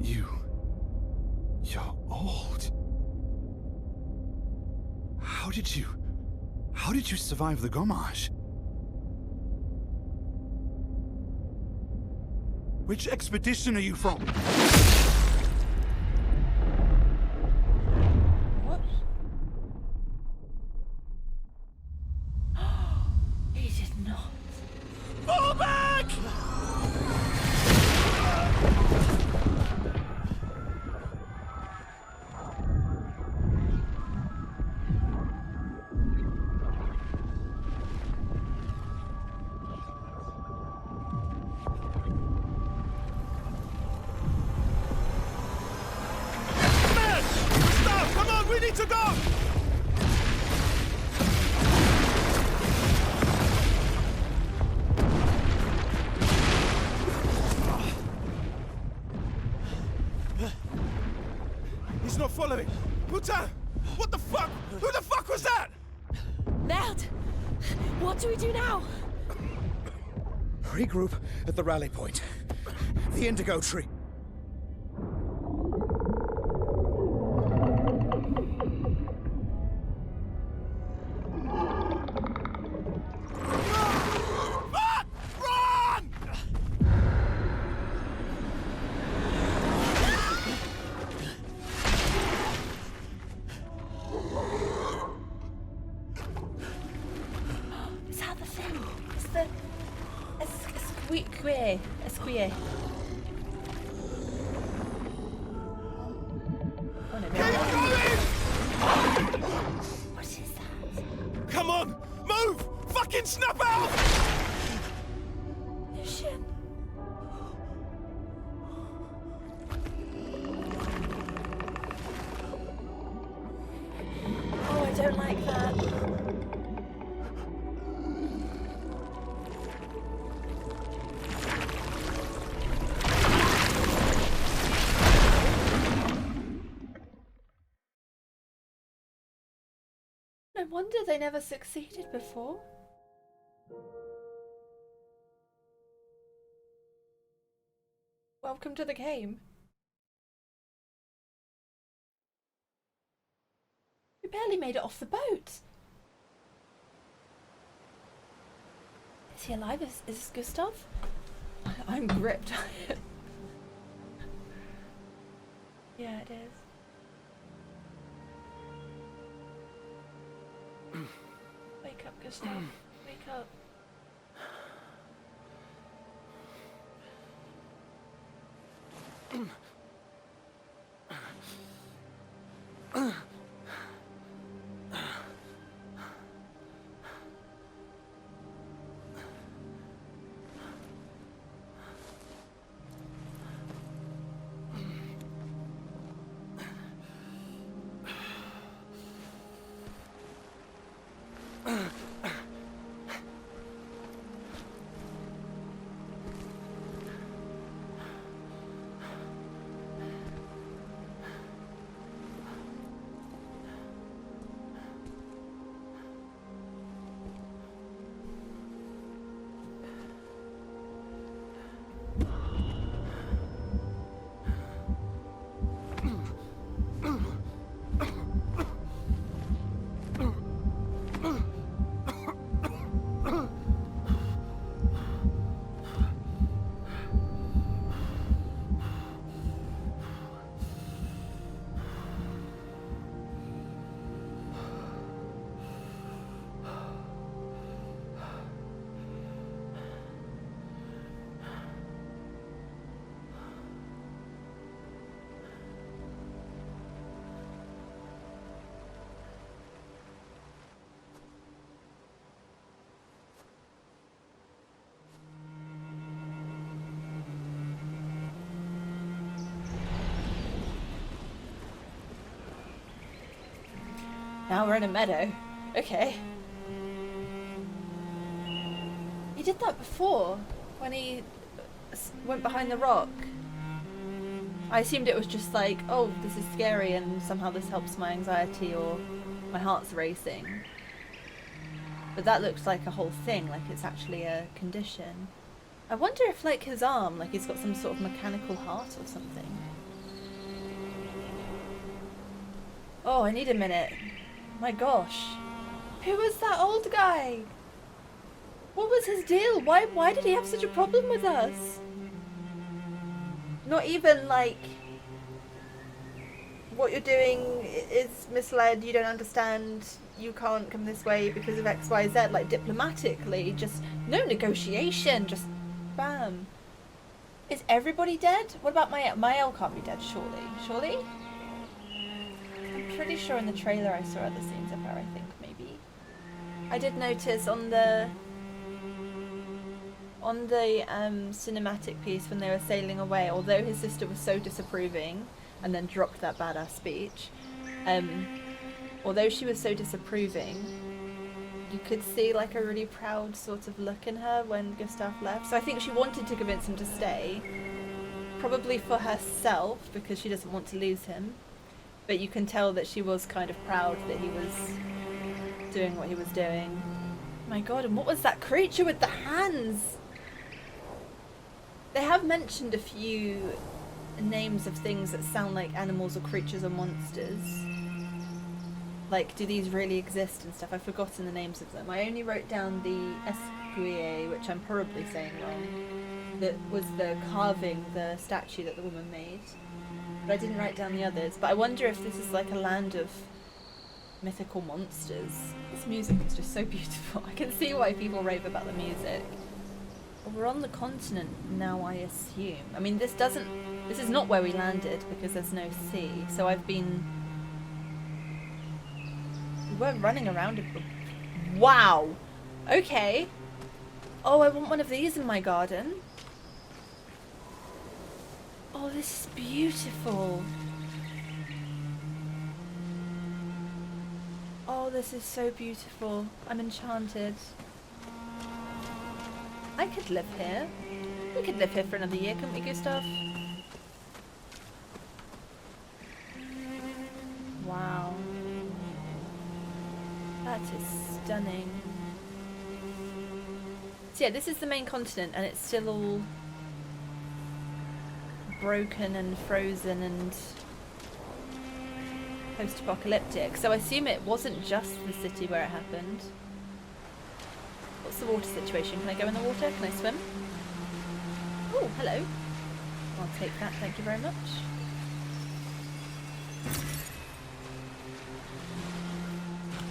You're old. How did you survive the Gommage? Which expedition are you from? What? He did not. Fall back! To go! He's not following. Muta! What the fuck? Who the fuck was that? Ned! What do we do now? Regroup at the rally point. The indigo tree. Esquire. Oh no, what is that? Come on! Move! Fucking snap out! No shit. Oh, I don't like that. No wonder they never succeeded before. Welcome to the game. We barely made it off the boat. Is he alive? Is this Gustav? I'm gripped. Yeah, it is. Wake up, Gustav. Wake up. Now we're in a meadow. Okay. He did that before, when he went behind the rock. I assumed it was just like, oh, this is scary and somehow this helps my anxiety or my heart's racing. But that looks like a whole thing, like it's actually a condition. I wonder if like his arm, like he's got some sort of mechanical heart or something. Oh, I need a minute. My gosh. Who was that old guy? What was his deal? Why did he have such a problem with us? Not even like what you're doing is misled, you don't understand, you can't come this way because of XYZ, like diplomatically, just no negotiation, just bam. Is everybody dead? What about Mael can't be dead, surely? I'm pretty sure in the trailer I saw other scenes of her, I think, maybe. I did notice on the cinematic piece when they were sailing away, although his sister was so disapproving and then dropped that badass speech, although she was so disapproving, you could see like a really proud sort of look in her when Gustav left. So I think she wanted to convince him to stay, probably for herself because she doesn't want to lose him, but you can tell that she was kind of proud that he was doing what he was doing. My god, and what was that creature with the hands? They have mentioned a few names of things that sound like animals or creatures or monsters. Like, do these really exist and stuff? I've forgotten the names of them. I only wrote down the esquire, which I'm probably saying wrong. That was the carving, the statue that the woman made. But I didn't write down the others. But I wonder if this is like a land of mythical monsters. This music is just so beautiful. I can see why people rave about the music. Well, we're on the continent now, I assume. I mean, this is not where we landed because there's no sea. So we were running around it. Wow. Okay. Oh, I want one of these in my garden. Oh, this is beautiful. Oh, this is so beautiful. I'm enchanted. I could live here. We could live here for another year, couldn't we, Gustav? Wow. That is stunning. So yeah, this is the main continent and it's still all broken and frozen and post-apocalyptic. So I assume it wasn't just the city where it happened. What's the water situation? Can I go in the water? Can I swim? Oh, hello. I'll take that, thank you very much.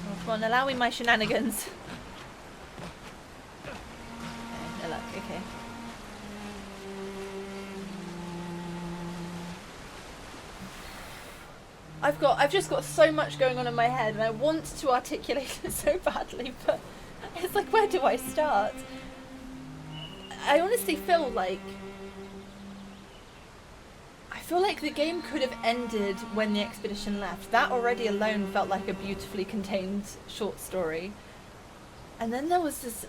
Oh, come on, allow me my shenanigans. Okay, no luck, okay. I've just got so much going on in my head and I want to articulate it so badly, but it's like, where do I start? I honestly feel like the game could have ended when the expedition left. That already alone felt like a beautifully contained short story. And then there was this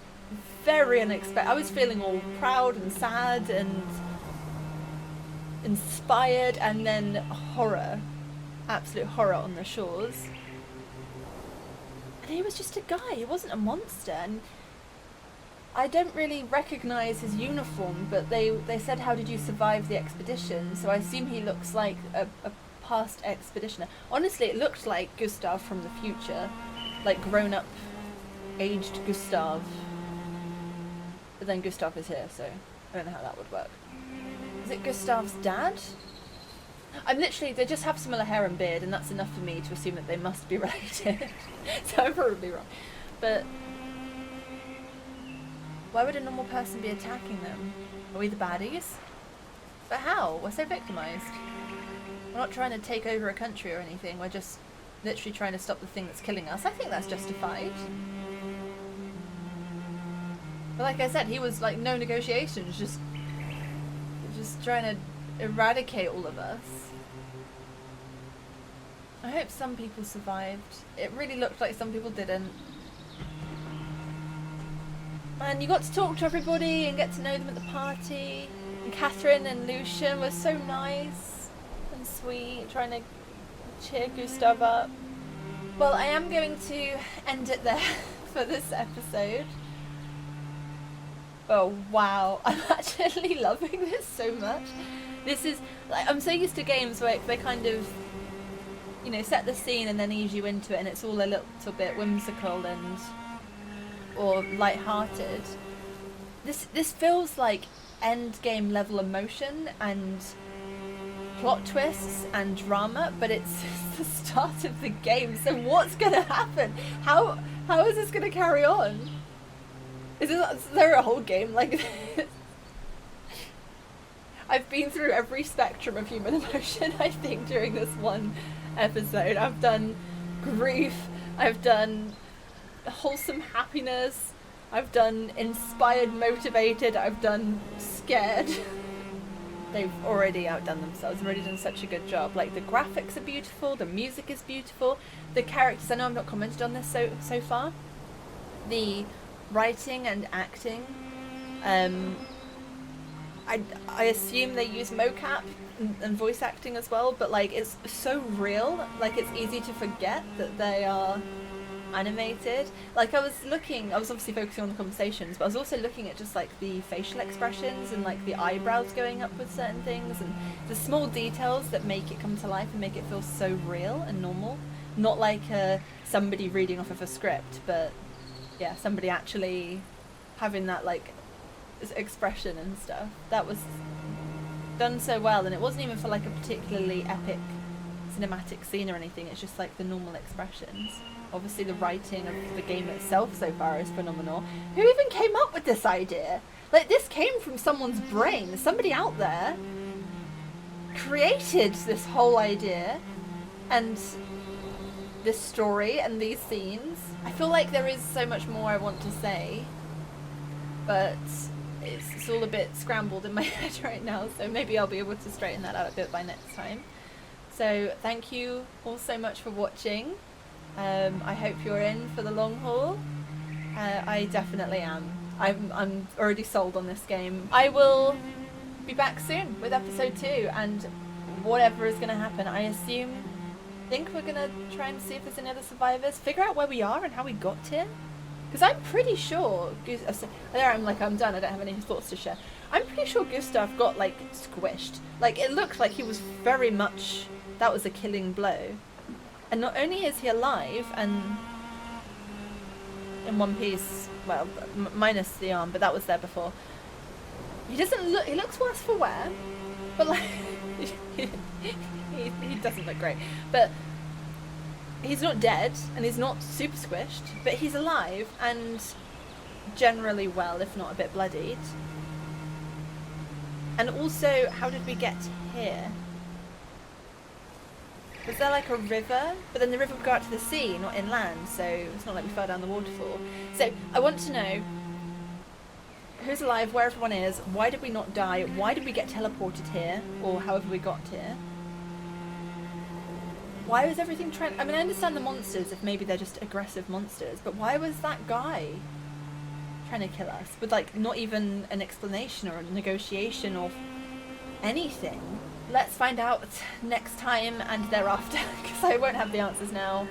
very unexpected... I was feeling all proud and sad and inspired, and then horror. Absolute horror on the shores. And he was just a guy, he wasn't a monster. And I don't really recognise his uniform, but they said, how did you survive the expedition? So I assume he looks like a past expeditioner. Honestly, it looked like Gustav from the future. Like grown-up, aged Gustav. But then Gustav is here, so I don't know how that would work. Is it Gustav's dad? They just have similar hair and beard, and that's enough for me to assume that they must be related. So I'm probably wrong. But why would a normal person be attacking them? Are we the baddies? But how? We're so victimised. We're not trying to take over a country or anything, we're just literally trying to stop the thing that's killing us. I think that's justified. But like I said, he was like no negotiations, just trying to eradicate all of us. I hope some people survived. It really looked like some people didn't. And you got to talk to everybody and get to know them at the party. And Catherine and Lucian were so nice and sweet, trying to cheer Gustav up. Well, I am going to end it there for this episode. Oh wow, I'm actually loving this so much. This is, like, I'm so used to games where they kind of you know, set the scene and then ease you into it, and it's all a little bit whimsical or light-hearted. This feels like end game level emotion and plot twists and drama, but it's the start of the game. So what's gonna happen? How is this gonna carry on? Is there a whole game like this? I've been through every spectrum of human emotion, I think, during this one episode. I've done grief, I've done wholesome happiness, I've done inspired, motivated, I've done scared. They've already outdone themselves. They've already done such a good job. Like, the graphics are beautiful, the music is beautiful, the characters, I know I've not commented on this so far. The writing and acting, I assume they use mocap and voice acting as well, but like, it's so real, like it's easy to forget that they are animated. Like, I was obviously focusing on the conversations, but I was also looking at just like the facial expressions and like the eyebrows going up with certain things and the small details that make it come to life and make it feel so real and normal. Not like somebody reading off of a script, but yeah, somebody actually having that like expression and stuff. That was done so well, and it wasn't even for like a particularly epic cinematic scene or anything. It's just like the normal expressions. Obviously the writing of the game itself so far is phenomenal. Who even came up with this idea? Like, this came from someone's brain. Somebody out there created this whole idea and this story and these scenes. I feel like there is so much more I want to say, but it's all a bit scrambled in my head right now, so maybe I'll be able to straighten that out a bit by next time. So thank you all so much for watching. I hope you're in for the long haul. I definitely am. I'm already sold on this game. I will be back soon with episode 2 and whatever is going to happen. I think we're going to try and see if there's any other survivors, figure out where we are and how we got here. Because I'm pretty sure... There I'm like, I'm done, I don't have any thoughts to share. I'm pretty sure Gustav got, like, squished. Like, it looked like he was very much... That was a killing blow. And not only is he alive and in one piece, well, minus the arm, but that was there before. He doesn't look... He looks worse for wear, but, like... he doesn't look great. But... He's not dead, and he's not super squished, but he's alive, and generally well, if not a bit bloodied. And also, how did we get here? Was there like a river? But then the river would go out to the sea, not inland, so it's not like we fell down the waterfall. So, I want to know who's alive, where everyone is, why did we not die, why did we get teleported here, or however we got here? Why was everything trying... I mean, I understand the monsters, if maybe they're just aggressive monsters, but why was that guy trying to kill us? With, like, not even an explanation or a negotiation or anything. Let's find out next time and thereafter, because I won't have the answers now.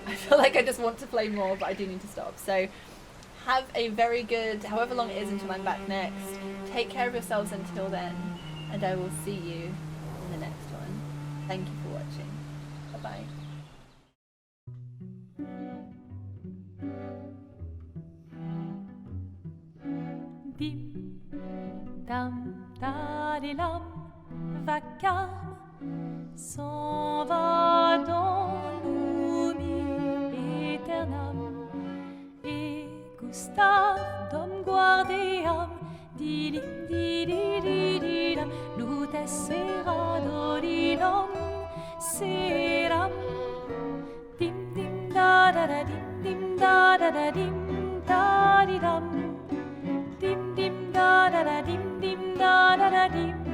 I feel like I just want to play more, but I do need to stop. So, have a very good... however long it is until I'm back next. Take care of yourselves until then, and I will see you in the next one. Thank you for watching. Bye. Dim dam dadilam, vacarme s'en va dans l'oubli éternel. Et Gustave dom guardiam, dilim didididilam, lutes sera dodilam. Seram dim dim da da da dim da da da dim da di dum dim dim da da da dim da da da dim